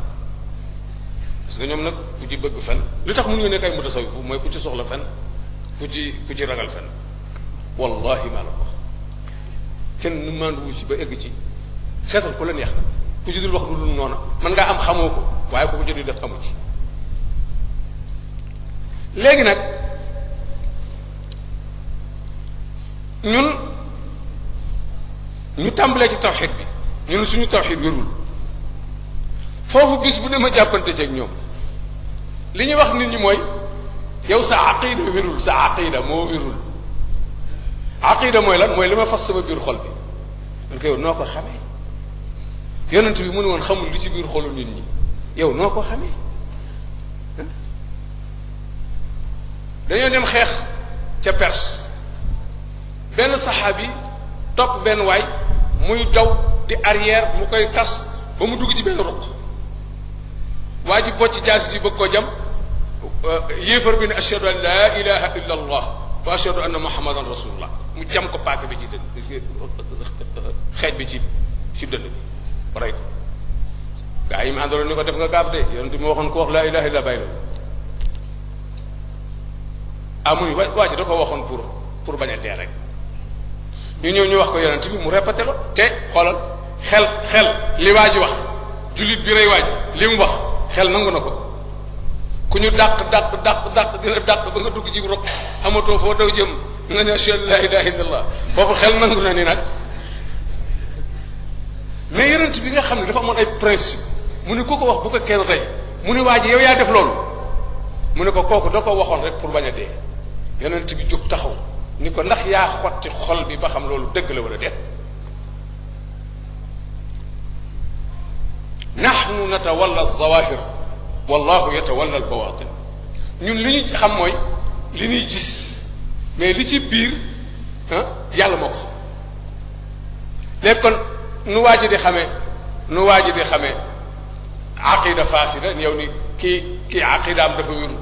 [SPEAKER 2] parce que ñoom nag ku ci bëgg fen li tax mun nga nekk ay mutasawwif mooy ku ci soxla fen ku ci ragal fen wallahi maa la ko wax kenn nu manduwu ci ba egg ci seetal ku la neex na ku ci dul wax lu dul noona mën ngaa am xamoo ko waaye ku ko jot def amu ci léegi nag ñun ñu tàmbalee ci tawxid bi ñun suñu tawxid wérul foofu bis bu ne ma jàppante ceeg ñoom li ñuy wax nit ñi mooy yow sa aqida wérul sa aqida moo wérul aqida mooy lan mooy li ma fas sama biir xol bi man ko yow noo ko xamee yonent bi mu ne woon xamul li ci biir xolu nit ñi yow noo ko xamee dañoo dem xeex ca Perse benn saxaabi topp benn waay muy daw di arrière mu koy tas ba mu dugg ci benn ruq waa ji bocc jaasi ji bëgg koo jam yéefar bi ne ashhadu an laa ilaha illa allah wa ashhadu anna muhammadan rasulullah mu jam ko paaka bi ci dënn xeej bi ci dënn bi rey ko gaa yi ma àndaloon ni ko def nga gaaf de yonent bi ma waxoon ko wax laa ilaha illa bàyyi la amuñu waa ji da ko waxoon pour bañ a dee rek ñu ñëw ñu wax ko yonent bi mu répété lo te xoolal xel li waa ji wax jullit bi rey waa ji li mu wax xel nangu na ko ku ñu dàq dina dàq ba nga dugg ci roq amatoo foo daw jëm nga ne ashhadu la ilaha illallah boobu xel nangu na ni nag mais yonent bi nga xam ne dafa amoon ay principe mu ne ku ko wax bu ko kenn rey mu ne waa ji yow yaa def loolu mu ne ko kooku da ko waxoon rek pour bañ a dee yonent bi jóg taxaw ni ko ndax yaa xotti xol bi ba xam loolu dëgg la wala déet nahnu natawalla az-zawahir wallahu yatawalla al-bawatin ñun li ñu xam mooy li ñuy gis mais li ci biir yàlla moo ko léegi kon nu waa ji di xamee aqida fasida yow ni kii aqidaam dafa wérul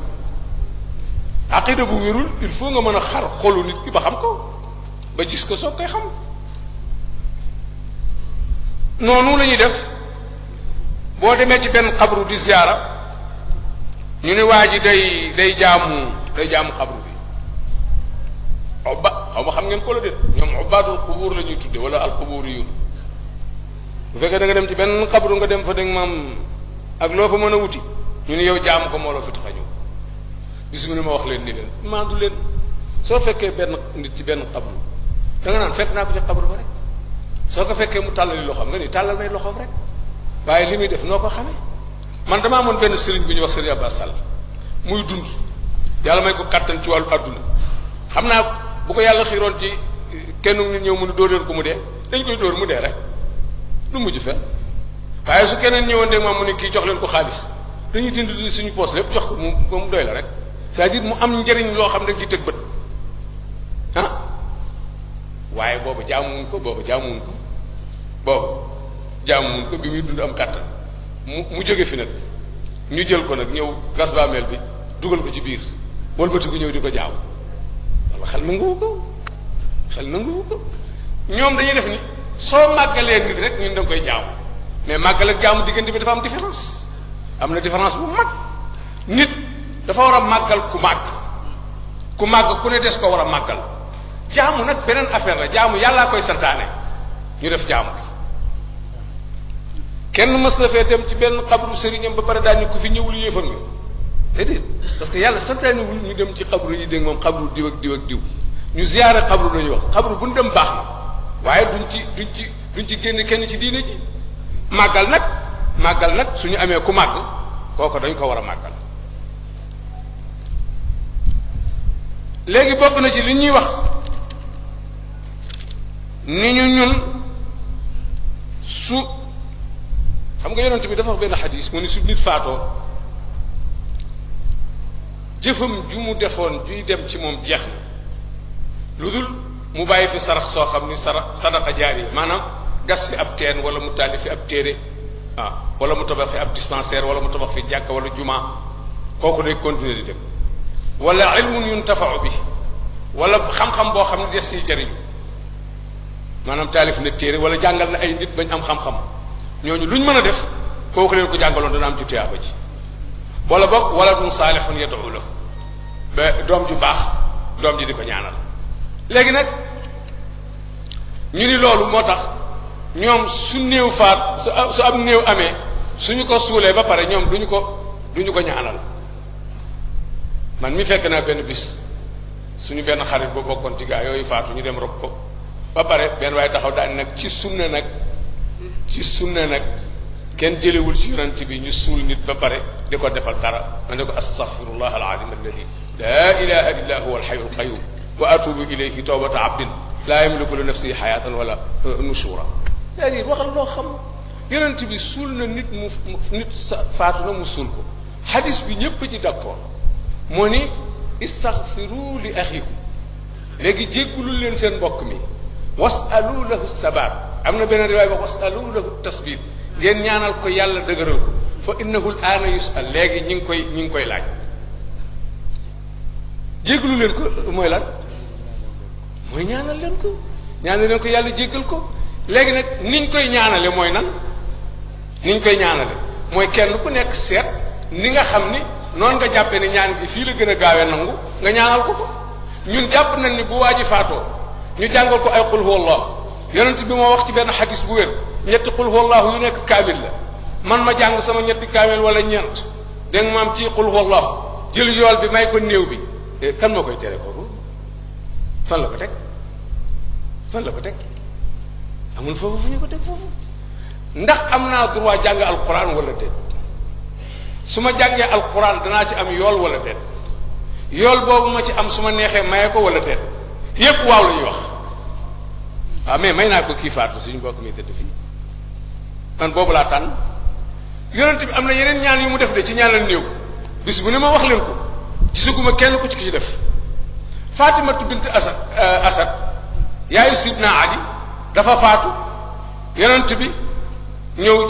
[SPEAKER 2] aqida bu wérul il faut nga mën a xar xolu nit ki ba xam ko ba gis ko soog koy xam noonu la ñuy def boo demee ci benn xabru di ziyaara ñu ne waa ji day jaamu xabru bi xaw ma xam ngeen ko la déet ñoom ubbaadul qubuur la ñuy tudde wala alqubuuriyuun bu fekkee da nga dem ci benn xabru nga dem fa dégg maam ak loo fa mën a wuti ñu ne yow jaamu ko moo la fi tax a ñëw bis mu ne ma wax leen ni leen maandu leen soo fekkee benn nit ci benn xabru da nga naan fekk naa ko ci xabru ba rek soo ko fekkee mu tàllali loxoom nga ni tàllal nay loxoom rek waaye li muy def noo ko xamee man damaa amoon benn sëriñ bu ñuy wax sëriñ Abbas Sall muy dund yàlla may ko kattan ci wàllu adduna xam naa bu ko yàlla xiiroon ci kenn nit ñëw mu ne dóor leen ko mu dee dañ koy dóor mu dee rek lu mujj fen waaye su keneen ñëwoon de moom mu ne kii jox leen ko xaalis dañuy dindi suñu poos lépp jox ko mu doy la rek c'est-à-dire mu am njëriñ loo xam ne dañ ciy tëg bët waaye boobu jaamuwuñ ko bi muy dund am kàttan mu jóge fi nag ñu jël ko nag ñëw gas baameel bi dugal ko ci biir wëlbati ko ñëw di ko jaamu walla xel nanguwu ko ñoom dañuy def ni soo màggalee nit rek ñun da nga koy jaamu mais màggal ak jaamu diggante bi dafa am différence am na différence bu mag nit dafa war a màggal ku màgg ku ne des ko war a màggal jaamu nag beneen affaire la jaamu yàllaa koy santaane ñu def jaamu bi kenn mës na fee dem ci benn xabru sëriñam ba pare daañu ko fi ñëwul yéefar nga déedéet parce que yàlla santaanewul ñu dem ci xabru yi dégg moom xabru diw ak diw ñu ziyaare xabru lañu wax xabru bu ñu dem baax na waaye duñ ci génne kenn ci diine ji màggal nag suñu amee ku màgg kooku dañ ko war a màggal léegi bokk na ci li ñuy wax ni ñu ñun su xam nga yonent bi dafa wax benn xadis mu ni su nit faatoo jëfam ju mu defoon juy dem ci moom jeex na lu dul mu bàyyi fi sarax soo xam ni sadaqa jaariya maanaam gas fi ab teen wala mu tàlli fi ab téere wala mu tabax fi ab dispensaire wala mu tabax fi jàkka wala jumaa kooku day continuer di dem wala ilmun yuntafau bi wala xam-xam boo xam ne des siy jariñ maanaam taalif na téere wala jàngal na ay nit bañ am xam-xam ñooñu luñ mën a def kooku leen ko jàngaloon dana am ci tuyaaba ji wala boog waladun saalihun yad'u lahu ba doom ju baax doom ji di ko ñaanal léegi nag ñu ni loolu moo tax ñoom su néew faat su am néew amee suñu ko suulee ba pare ñoom duñu ko ñaanal man mi fekk naa benn bis suñu benn xarit ba bokkoon ci gaa yooyu faatu ñu dem rob ko ba pare benn waaye taxaw daal nag ci sunna nag kenn jëlewul ci yonent bi ñu suul nit ba pare di ko defal dara ma ne ko astaghfirullah alazim alladi la ilaha illa huwa alhayyul qayyum wa atubu ilayhi tawbata abdin la yamliku li nafsihi hayatan wala nushura c'est-à-dire waxal loo xam yonent bi suul na nit faatu na mu suul ko hadis bi ñëpp ci d'accord moo ni istaghfiru li axikum léegi jéggulul leen seen mbokk mi wasalu lahu sabaat am na beneen riwaay wax wasalu lahu tasbit ngeen ñaanal ko yàlla dëgëral ko fa innahu al aana yusal léegi ñi ngi koy laaj jéggulu leen ko mooy lan mooy ñaanal leen ko yàlla jéggal ko léegi nag niñ koy ñaanale mooy nan niñ koy ñaanale mooy kenn ku nekk seet ni nga xam ni noonu nga jàppee ni ñaan gi fii la gën a gaawee nangu nga ñaanal ko ñun jàpp nañ ni bu waa ji faatoo ñu jàngal ko ay qul huwallah yonent bi moo wax ci benn xadis bu wér ñetti qul huwallahu yu nekk kaamil la man ma jàng sama ñetti kaamil wala ñeent dégg maam ci qul huwallahu jël yool bi may ko néew bi kan moo koy tere kooku fan la ko teg fan la ko teg amul foofu fu ñu ko teg foofu ndax am naa droit jàng alquran wala déet su ma jàngee alquran danaa ci am yool wala déet yool boobu ma ci am su ma neexee maye ko wala déet yépp waaw la ñuy wax waaw mais may naa ko kii faatu suñu mbokk mi tëdd fii man boobu laa tànn yonent bi am na yeneen ñaan yu mu def de ci ñaanal néew bis bu ne ma wax leen ko gisaguma kenn ku ci def Fatimatu bint Asad yaayu Sidna Ali dafa faatu yonent bi ñëw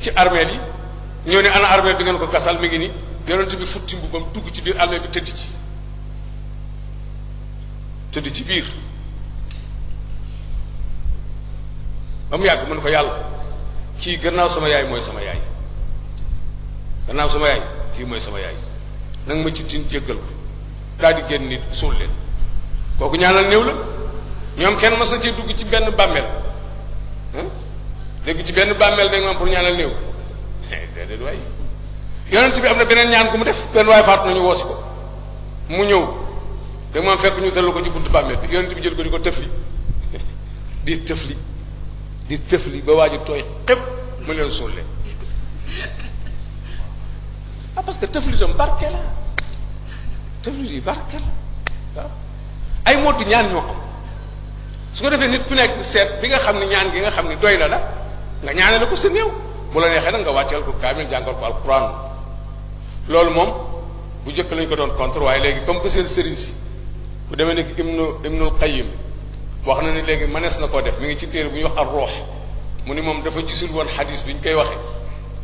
[SPEAKER 2] ci armeel yi ñëw ne ana armeel bi ngeen ko gasal mi ngi ni yonent bi futti mbubam dugg ci biir armeel bi tëdd ci biir ba mu yàgg mu ne ko yàlla kii gannaaw sama yaay mooy sama yaay gannaaw sama yaay kii mooy sama yaay nanga ma ci tin jéggal ko daal di génn nit suul leen kooku ñaanal néew la ñoom kenn mas na ci dugg ci benn bàmmeel dégg ci benn bàmmeel da nga am pour ñaanal néew déedéet waay yonent bi am na beneen ñaan ku mu def benn waay faatu nañu woosi ko mu ñëw da moom fekk ñu tëral ko ci buntu bàmmeel bi yonent bi jël ko di ko tëfli di tëfli ba waa ji tooy xépp mu leen suul leen parce que tëfli tam barke la tëfli yi barke la waaw ay mootu ñaan ñoo am su ko defee nit ku nekk seet bi nga xam ne ñaan gi nga xam ne doy na la nga ñaanale ko sa néew bu la neexee nag nga wàcceel ko kaamil jàngal ko alquran loolu moom bu njëkk lañ ko doon contre waaye léegi comme que seen sëriñ si bu demee nekk Ibnul Qayyim wax na ni léegi mënees na koo def mi ngi ci téere bu ñuy wax ar-Ruh mu ni moom dafa gisul woon xadis bi ñu koy waxee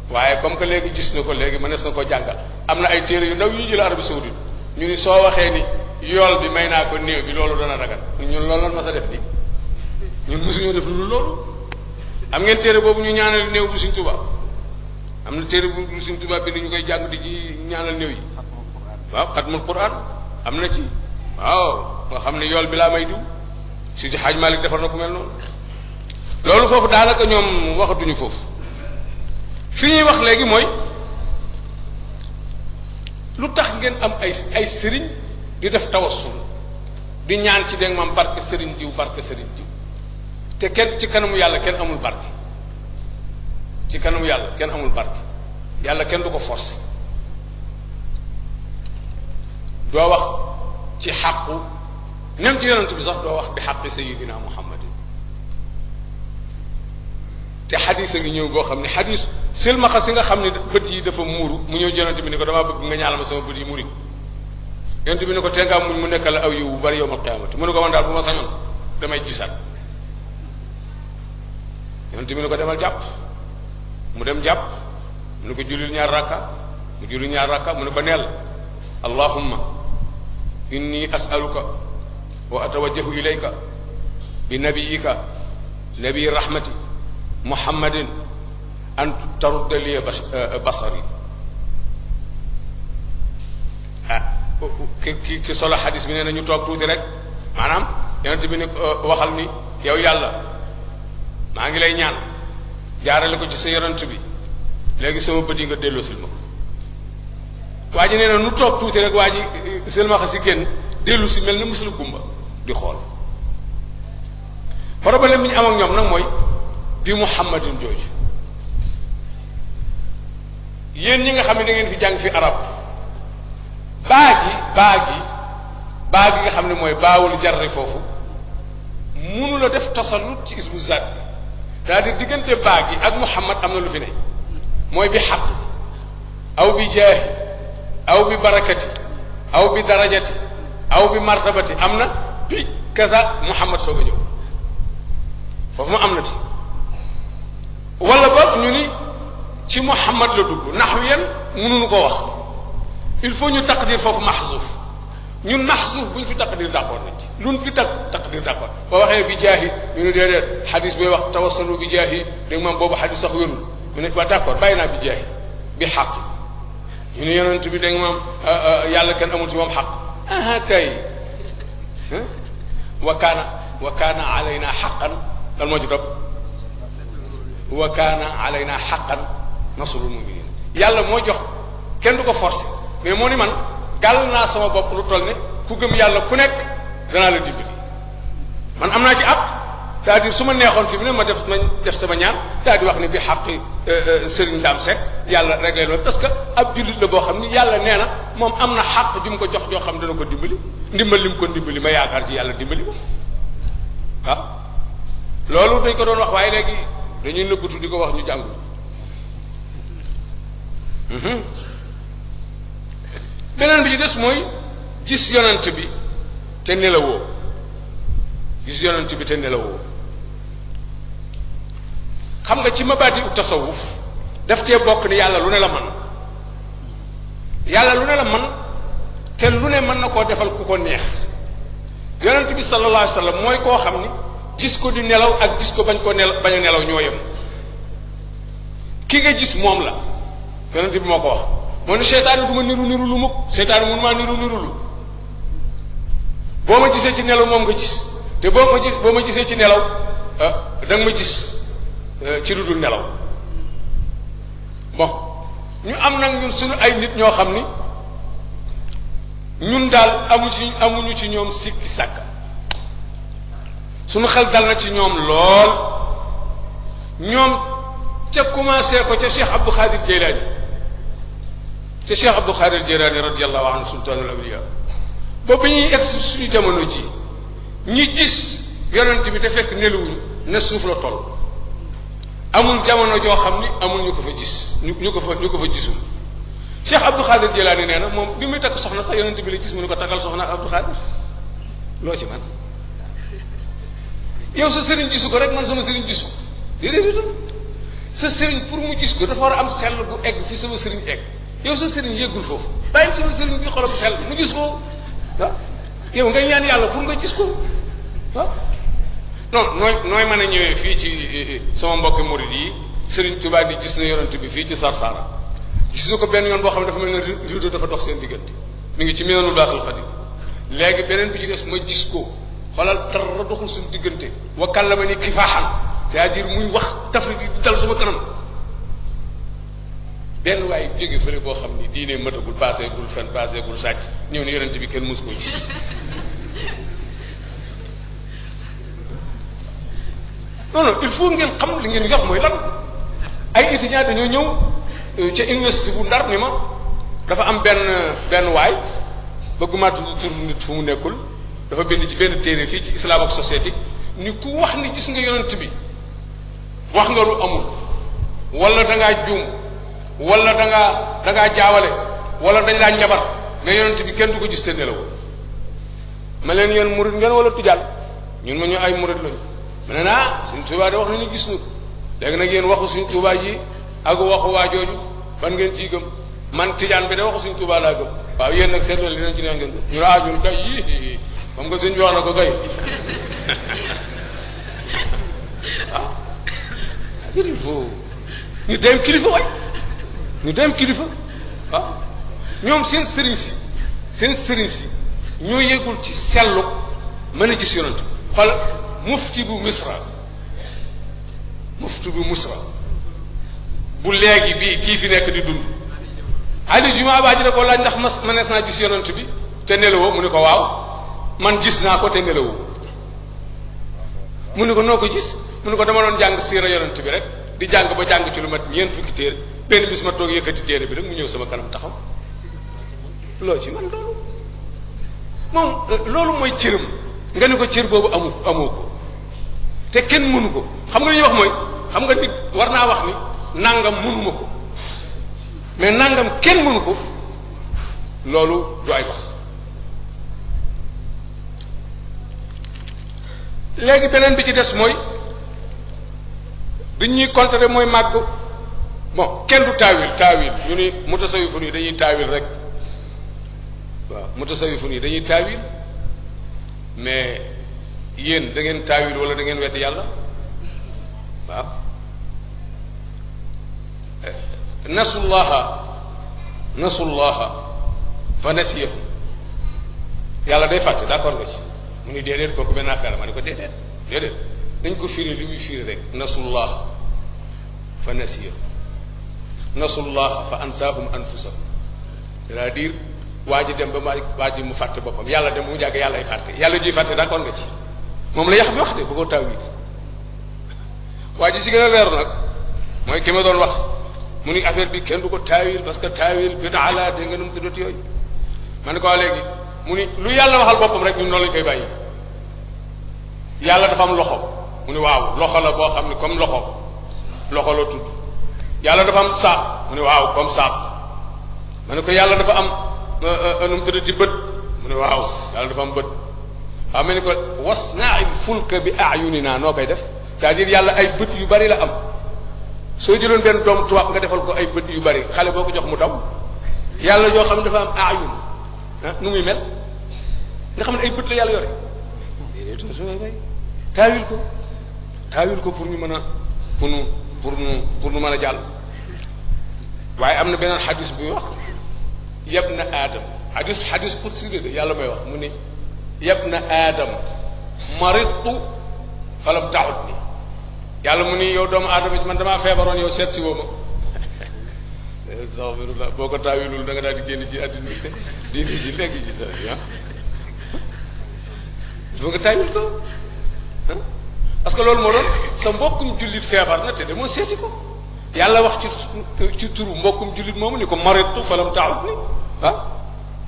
[SPEAKER 2] waaye comme que léegi gis na ko léegi mënees na koo jàngal am na ay téere yu ndaw yu ñu jël Arabie Saoudite ñu ni soo waxee ni yool bi may naa ko néew bi loolu dana dagan ñun loolu lan ma sa def bi ñun mosuñoo def lu loolu am ngeen téere boobu ñu ñaanal néew bu Sëriñ Tuubaa am na téere bu Sëriñ Tuubaa bi ñu koy jàng di ci ñaanal néew yi waaw xatmul Qur'an am na ci waaw nga xam ne yool bi laa may diw Seydi Hadj Malick defar na ko mel noonu loolu foofu daanaka ñoom waxatuñu foofu fi ñuy wax léegi mooy lu tax ngeen am ay sëriñ di def tawassul di ñaan ci dégg maam barke sëriñ diw te kenn ci kanamu yàlla kenn amul barke ci kanamu yàlla kenn amul barke yàlla kenn du ko forcer doo wax ci xàqu nem ci yonent bi sax doo wax bi xaqi sayidina muhammadin te xadis a ngi ñëw boo xam ne xadis silmaxa si nga xam ne bët yi dafa muuru mu ñëw yonent bi ni ko damaa bëgg nga ñaanal ma sama bët yi muri yonent bi ni ko tee nga muñ mu nekkal aw yiw bu bari yowmal qiyaamati mu ne ko man daal bu ma sañoon damay gisaat yonent bi ni ko demal jàpp mu dem jàpp mu ne ko jullil ñaar rakka mu julli ñaar rakka mu ne ko neel allahumma inni as'aluka wa atawajjahu ilayka bi nabiyika nabi rahmati muhammadin an tarudda li basari ki solo xadis bi nee na ñu toog tuuti rek maanaam yonent bi ni waxal ni yow yàlla maa ngi lay ñaan jaarale ko ci sa yonent bi léegi sama bët yi nga delloo silma ko waa ji nee na nu toog tuuti rek waa ji silmaxa si génn dellu si mel ni musul gumba di xool problème bi ñu am ak ñoom nag mooy bi muhammadin jooju yéen ñi nga xam ne da ngeen fi jàng fi arab baa gi nga xam ne mooy baawul jarri foofu munu la def tasallut ci ismu zaat bi c'est-à-dire diggante baa gi ak muhammad am na lu fi ne mooy bi xaq aw bi jaahi aw bi barakati aw bi darajati aw bi martabati am na bi kaza muhammad soog a ñëw foofu mu am na fi wala boog ñu ni ci muhammad la dugg naxwiyan mënuñu ko wax il faut ñu taqdir foofu maxzuuf ñun maxzuuf bu ñu fi taqdir d'accord nañ ci luñ fi taqdir d'accord boo waxee bi jaahi ñu ne déedéet xadis booy wax tawassalu bi jaahi dégg maam boobu xadis sax wérul ñu ne waa d'accord bàyyi naa bi jaahi bi xaq ñu ne yonent bi dégg maam yàlla kenn amul ci moom xaq aha kay wa kaana alayna xaqan lan moo ci topp wa kaana alayna xaqan nasrul mu'minin yàlla moo jox kenn du ko forcer mais moo ni man gàll naa sama bopp lu toll ne ku gëm yàlla ku nekk danaa la dimbali man am naa ci ab c'est-à-dire su ma neexoon fi mu ne ma def sama ñaan daal di wax ni bi xaqi Serigne Dame Seck yàlla réglé loolu parce que ab jullit la boo xam ni yàlla nee na moom am na xaq ju mu ko jox joo xam dana ko dimbali ndimbal li mu ko dimbali ma yaakaar ci yàlla dimbali ma waaw loolu dañ ko doon wax waaye léegi dañuy nëbbatu di ko wax ñu jàngul beneen bi ci des mooy gis yonent bi te nelawoo gis yonent bi te nelawoo xam nga ci mabaadi u tasawuf daf cee bokk ni yàlla lu ne la man yàlla lu ne la man te lu ne mën na koo defal ku ko neex yonent bi sallallahu alayhi wasallam mooy koo xam ni gis ko di nelaw ak gis ko bañ ko bañ a nelaw ñoo yem ki nga gis moom la yonent bi moo ko wax moo ne seytaane du ma niru lu mukk seytaane mun maa niru lu boo ma gisee ci nelaw moom nga gis te boo ma gisee ci nelaw da nga ma gis ci lu dul nelaw bon ñu am nag ñun suñu ay nit ñoo xam ni ñun daal amuñu ci ñoom sikki sàkk suñu xel dal na ci ñoom lool ñoom ca commencé ko ca Cheikh Abdou Khadir Jilani ca Cheikh Abdou Khadir Jilani radiyallahu anhu sultanul awliya ba bi ñuy egsi suñu jamono ji ñi gis yonent bi te fekk nelawuñu ne suuf la toll amul jamono joo xam ni amul ñu ko fa gis ñu ko fa gisul Cheikh Abdou Khadir Jilani nee na moom bi muy takk soxna sax yonent bi la gis mu ne ko takkal soxna Abdou Khadir loo ci man yow sa sëriñ gisu ko rek man sama sëriñ gisu déedéet sa sëriñ pour mu gis ko dafa war a am sell bu egg fi sama sëriñ egg yow sa sëriñ yëggul foofu bàyyi sama sëriñ bi xolam sell mu gis ko ah yow nga ñaan yàlla pour nga gis ko ah non nooy mën a ñëwee fii ci sama mbokki murid yi Sëriñ Tuubaa di gis na yonent bi fii ci Sarsara gis na ko benn yoon boo xam ne dafa mel ne rido dafa dox seen diggante mi ngi ci Minanul Baaxil Xadiim léegi beneen bi ci des ma gis ko xoolal dara doxul suñu diggante wa kallama ni kifaaxan c'est-à-dire muy wax tafri di dal sama kanam benn waaye jóge fële boo xam ni diine matagul paaseegul fen paaseegul sàcc ñëw ni yonent bi kenn mus ko gis non il faut ngeen xam li ngeen wax mooy lan ay étudiants dañoo ñëw ca université bu Ndar ni ma dafa am benn waay bëgguma tudd tur nit fu mu nekkul dafa bind ci benn téere fii ci islam ak société ni ku wax ni gis nga yonent bi wax nga lu amul wala da ngaa juum wala da ngaa jaawale wala dañ laa njabar mais yonent bi kenn du ko gis te nelaw ma leen yéen murid ngeen wala tujal ñun ma ñu ay murid lañu ma ne naa suñ Tuubaa de wax nañu gis nu léegi nag yéen waxu suñ Tuubaa ji ak waxu waa jooju ban ngeen ciy gëm man tijaan bi de waxu suñ Tuubaa laa gëm waaw yéen nag seetal li nañ ci neen ngeen ñu ñun kay yii xam nga suñ bi wax na ko kay ah il faut ñu dem kilifa way ñu dem kilifa ah ñoom seen sëriñ si ñoo yëgul ci sellu mën a gis yonent xool mufti bu misra bu léegi bii kii fi nekk di dund ali juma baa ji da ko laaj ndax mënees naa gis yonent bi te nelawoo mu ne ko waaw man gis naa ko te nelawoo mu ne ko noo ko gis mu ne ko dama doon jàng siira yonent bi rek di jàng ba jàng ci lu mat ñeent fukki téere benn bis ma toog yëkkati téere bi rek mu ñëw sama kanam taxaw loo ci man loolu moom loolu mooy cëram nga ne ko cër boobu amoo ko te kenn mënu ko xam nga li ñuy wax mooy xam nga nit war naa wax ni nangam mënuma ko mais nangam kenn mënu ko loolu du ay wax léegi beneen bi ci des mooy bi ñuy contrer mooy màgg bon kenn du taawil ñu ni mutasawifun yi dañuy taawil rek waaw mutasawifun yi dañuy taawil mais yéen da ngeen taawil wala da ngeen wedd yàlla waaw nasullaha fa nasiyahum yàlla day fàtte d'accord nga ci mu ni déedéet kooku benn affaire ma ni ko déedéet dañ ko firi li muy firi rek nasullah fa nasiyahum nasullaha fa ansaahum anfusahum c'est-à-dire waa ji dem ba waa ji mu fàtte boppam yàlla dem mu jàgg yàlla ay fàtte yàlla jiy fàtte d'accord nga ci moom la yax bi wax de bu ko taw yi waa ji ci gën a leer nag mooy ki ma doon wax mu ni affaire bi kenn du ko taawil parce que taawil bidaa la dégg nga nu mu tuddati yooyu ma ne ko léegi mu ni lu yàlla waxal boppam rek ñun noonu lañ koy bàyyi yàlla dafa am loxo mu ni waaw loxo la boo xam ne comme loxo la tudd yàlla dafa am saaq mu ni waaw comme saaq ma ne ko yàlla dafa am nu mu tuddati bët mu ne waaw yàlla dafa am bët waaw ma ne ko wasna'il fulka bi a'yunina noo koy def c'est-à-dire yàlla ay bët yu bari la am soo jëloon benn doom tubaab nga defal ko ay bët yu bari xale boo ko jox mu daw yàlla joo xam ne dafa am ayun nu muy mel nga xam ne ay bët la yàlla yore taawil ko pour ñu mën a pour nu mën a jàll waaye am na beneen xadis buy wax yabna aadam xadis qudsi de yàlla may wax mu ne yabna aadam maridtu falam taxut ni yàlla mu ni yow doomu aadama man damaa feebaroon yow seet si woo ma astaghfirullah boo ko taawilul da nga daal di génn ci àddina diine ji léegi ci sa ah il faut nga taawil ko parce que loolu moo doon sa mbokkum jullit feebar na te demoo seeti ko yàlla wax ci turu mbokkum jullit moomu ni ko maritu falam taxut ni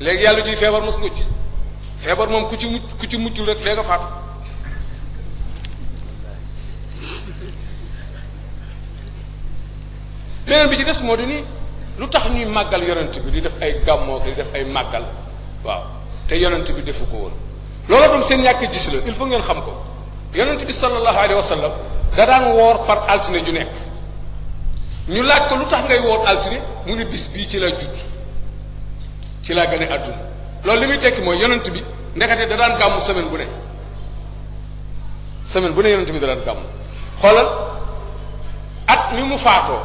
[SPEAKER 2] léegi yàlla juy feebar mos nga ci feebar moom ku ci muccul rek léegi nga faatu beneen bi ci des moo di ni lu tax ñuy màggal yonent bi di def ay gàmmoo di def ay màggal waaw te yonent bi defu ko woon loolu tam seen ñàkk gis la il faut ngeen xam ko yonent bi sallallahu alayhi wa sallam da daan woor par altine ju nekk ñu laaj ko lu tax ngay woor altine mu ni bis bii ci la judd ci laa gane àdduna loolu li muy tekki mooy yonent bi ndekete da daan gàmmu semaine bu ne yonent bi da daan gàmmu xoolal at mi mu faatoo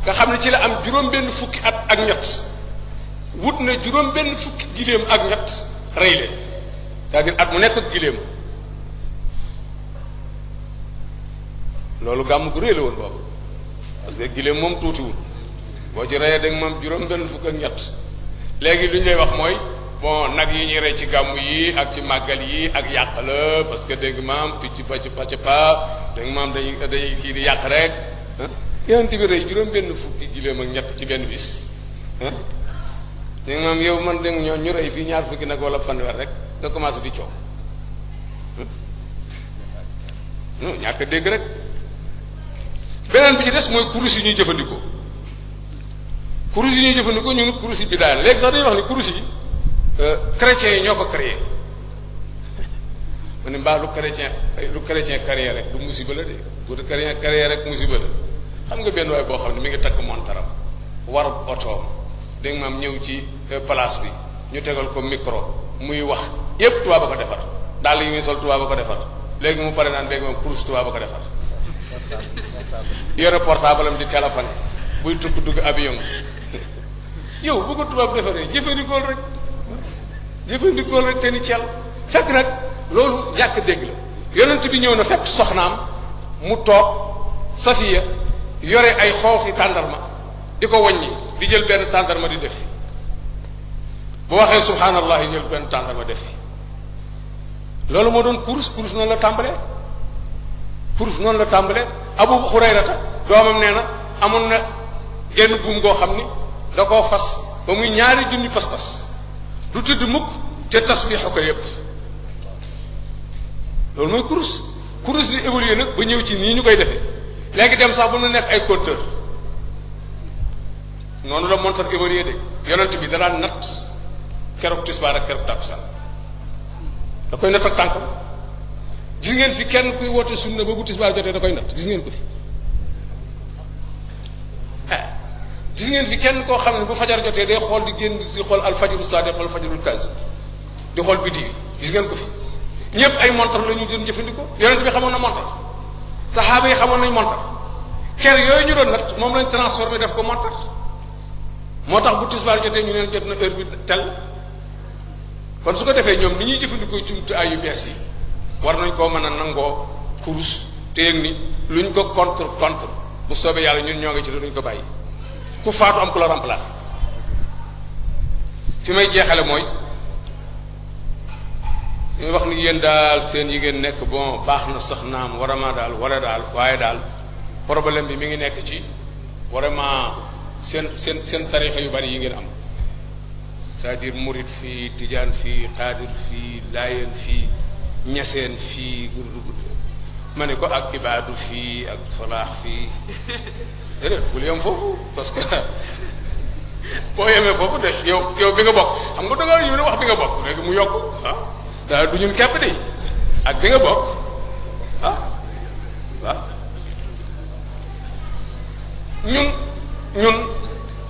[SPEAKER 2] nga xam ne ci la am juróom benn fukki at ak ñett wut na juróom benn fukki giléem ak ñett rey leen c'est-à-dire at mu nekk ak giléem loolu gàmm gu rëy la woon boobu parce que giléem moom tuutiwul boo ci reyee da nga moom juróom benn fukk ak ñett léegi lu ñu lay wax mooy bon nag yi ñuy rey ci gàmm yi ak ci màggal yi ak yàq la parce que dégg maam picc pàcc pa dégg maam dañuy kii di yàq rek yonent bi rey juróom benn fukki giléem ak ñett ci benn bis dégg maam yow man dégg ñoo ñu rey fii ñaar fukki nag wala fanweer rek nga commencé di coow non ñàkk dégg rek beneen bi ci des mooy kurus yi ñuy jëfandikoo ñu kurus yi bi daal léegi sax dañuy wax ni kurus yi chrétiens yi ñoo ko créé ma ne mbaa lu chrétien créé rek du musiba la de bu du chrétien créé rek musiba la xam nga benn waay boo xam ne mi ngi takk montaram war otoom dégg nga maam ñëw ci place bi ñu tegal ko micro muy wax yépp tubaab a ko defar daal yi muy sol tubaab a ko defar léegi mu pare naan dégg nga maam kurus tubaab a ko defar yore portable am di téléphone buy tukk dugg avion yow bu ko tubaab defaree jëfandikool rek te ni ceel fekk nag loolu ñàkk dégg la yonent bi ñëw na fekk soxnaam mu toog Safiya yore ay xooxi tàndarma di ko wàññi di jël benn tàndarma di def bu waxee subhanallah yi jël benn tàndarma def loolu moo doon kurus noonu la tàmbalee Abu Hurayrata doomam nee na amoon na genn buum goo xam ni da koo fas ba muy ñaari junni pas-pas du tëdd mukk te tasbiixu ko yépp loolu mooy kurus di évoluer nag ba ñëw ci nii ñu koy defee léegi dem sax bu nu nekk ay compteur noonu la montar évoluer de yonent bi da daan natt keroog tisbaar ak keroog takkusaan da koy natt ak tànkam gis ngeen fi kenn kuy woote sunna ba bu tisbaar jotee da koy natt gis ngeen ko fi gis ngeen fi kenn koo xam ne bu fajar jotee day xool di génn di xool alfajiru sadiq wala alfajirul kaazib di xool biddi gis ngeen ko fi ñëpp ay montar la ñu doon jëfandikoo yonent bi xamoon na montar saxaaba yi xamoon nañ montar ker yooyu ñu doon natt moom lañ transformé def ko montar moo tax bu tisbaar jotee ñu leen jot na heure bi tel kon su ko defee ñoom ni ñuy jëfandikoo jumtuwaay yu bees yi war nañ koo mën a nangoo kurus te yëg ni luñ ko contre bu soobee yàlla ñun ñoo ngi ci duñ ko bàyyi ku faatu am ku la remplacer. fi may jeexale mooy ñuy wax ni yéen daal seen yi ngeen nekk bon baax na sax naam vraiment daal wala daal waaye daal problème bi mi ngi nekk ci vraiment seen tarixa yu bari yi ngeen am c'est-à-dire murid fii tijaan fii xaadir fii laayeen fii ñaseen fii ma ne ko ak ibaadu fii ak falaax fii déedéet bul yem foofu parce que boo yemee foofu de yow bi nga bokk xam nga da nga yéen wax bi nga bokk léegi mu yokk daal du ñun képp de ak bi nga bokk waaw ñun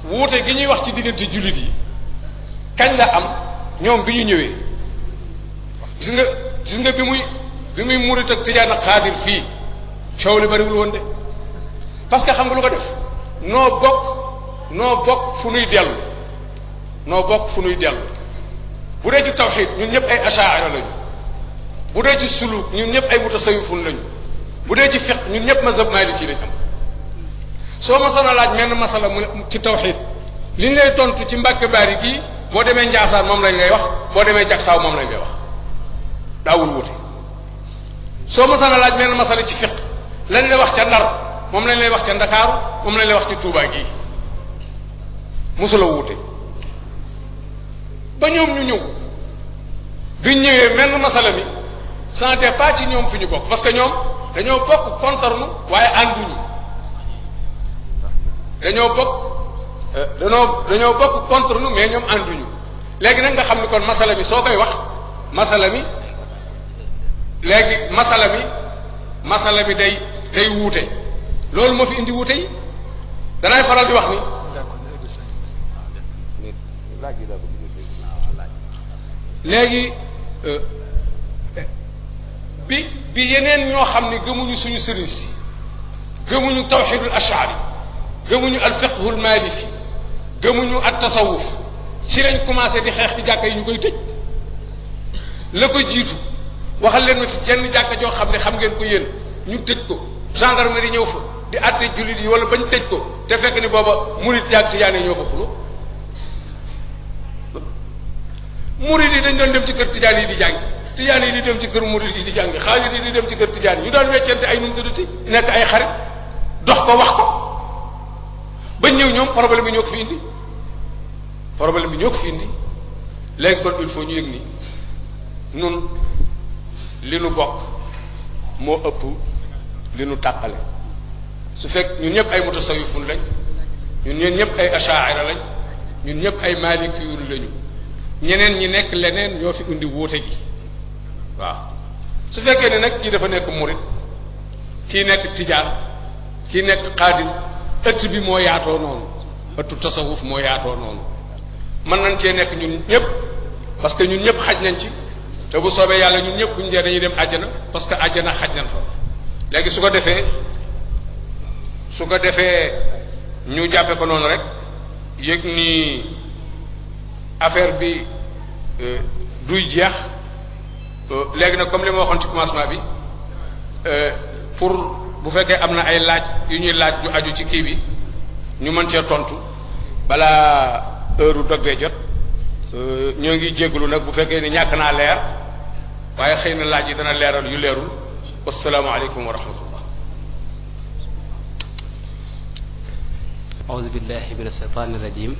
[SPEAKER 2] wuute gi ñuy wax ci diggante jullit yi kañ la am ñoom bi ñu ñëwee gis nga bi muy murit ak tijaan ak xaadir fii coow li bariwul woon de parce que xam nga lu ko def noo bokk fu nuy dellu bu dee ci tawxiid ñun ñëpp ay ashaira lañu bu dee ci suluk ñun ñëpp ay mutasawifun lañu bu dee ci fiqh ñun ñëpp mazhab maliki lañ am soo masala laaj menn masala mu ci tawxiid li ñu lay tontu ci Mbàkke Baari gii boo demee Njaasaan moom lañ lay wax boo demee Jaksaaw moom lañ lay wax daawul wute soo masala laaj menn masala ci fiqh lañ lay wax ca Ndar moom lañ lay wax ca Ndakaaru moom lañ lay wax ci Tuubaa gii mosula wuute ba ñoom ñu ñëw biñ ñëwee menn masala mi ça dépend pas ci ñoom fi ñu bokk parce que ñoom dañoo bokk contre nu waaye ànduñu dañoo bokk contre nu mais ñoom ànduñu léegi nag nga xam ni kon masala mi soo koy wax masala mi day wuute loolu moo fi indi wuute yi danay faral di wax ni léegi bi yeneen ñoo xam ne gëmuñu suñu sëriñ si gëmuñu tawxidul ashari gëmuñu al fiqhul maliki gëmuñu at tasawuf ci lañ commencé di xeex ci jàkka yi ñu koy tëj la ko jiitu waxal leen ma fi jenn jàkka joo xam ne xam ngeen ko yéen ñu tëj ko gendarmerie ñëw fa di àtte jullit yi wala bañ tëj ko te fekk ni booba murit jàkk tijaan yi ñoo fa xulo murit yi dañ doon dem ci kër tijaan yi di jàng tijaan yi di dem ci kër murit yi di jàng xaalis yi di dem ci kër tijaan yi ñu daan weccante ay num tuddati nekk ay xarit dox ko wax ko ba ñëw ñoom problème bi ñoo ko fi indi léegi kon il faut ñu yëg ni nun li nu bokk moo ëpp li nu tàqale su fekk ñun ñëpp ay mutasawifun lañ ñun ñëpp ay ashaira lañ ñun ñëpp ay malikiyun lañu ñeneen ñi nekk leneen ñoo fi indi wuute gi waaw su fekkee ne nag kii dafa nekk murit kii nekk tijaan kii nekk xaadir ëtt bi moo yaatoo noonu ëttu tasawuf moo yaatoo noonu mën nañ cee nekk ñun ñëpp parce que ñun ñëpp xaj nañ ci te bu soobee yàlla ñun ñëpp buñ dee dañuy dem àjjana parce que àjjana xaj nañ fa léegi su ko defee ñu jàppe ko noonu rek yëg ni affaire bi duy jeex léegi nag comme li ma waxoon ci commencement bi pour bu fekkee am na ay laaj yu ñuy laaj yu aju ci kii bi ñu mën cee tontu balaa heure dog bee jot ñoo ngi jégalu nag bu fekkee ni ñàkk naa leer waaye xëy na laaj yi dana leeral yu leerul wasalaamaaleykum wa rahmatullah.
[SPEAKER 3] auzu billahi min ashaytaani rajim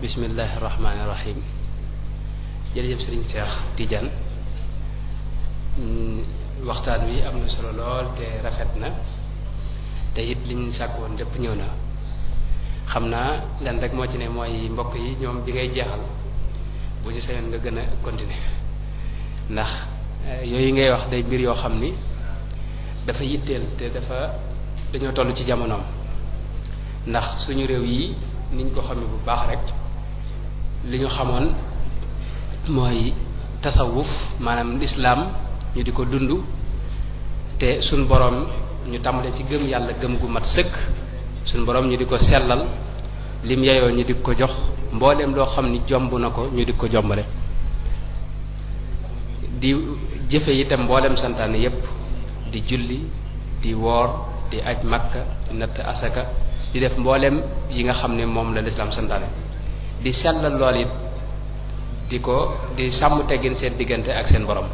[SPEAKER 3] bismillahi rahmaani rahim jërëjëf Sëriñ Cheikh Tidiane waxtaan wi am na solo lool te rafet na te it liñ sàkk woon lépp ñëw na xam naa lan rek moo ci ne mooy mbokk yi ñoom bi ngay jeexal bu ci seen nga gën a continuer ndax yooyu ngay wax day mbir yoo xam ni dafa yitteel te dañoo toll ci jamonoom ndax suñu réew yi niñ ko xamee bu baax rek li ñu xamoon mooy tasawuf maanaam lislaam ñu di ko dund te suñ boroom ñu tàmbale ci gëm yàlla gëm gu mat sëkk suñ boroom ñu di ko sellal lim yeyoo ñu di ko jox mbooleem loo xam ni jomb na ko ñu di ko jombale di jëfe itam mbooleem santaane yépp di julli di woor di aj makka di natt asaka di def mboolem yi nga xam ne moom la lislaam santaane di sellal lool it di sàmm teggin seen diggante ak seen borom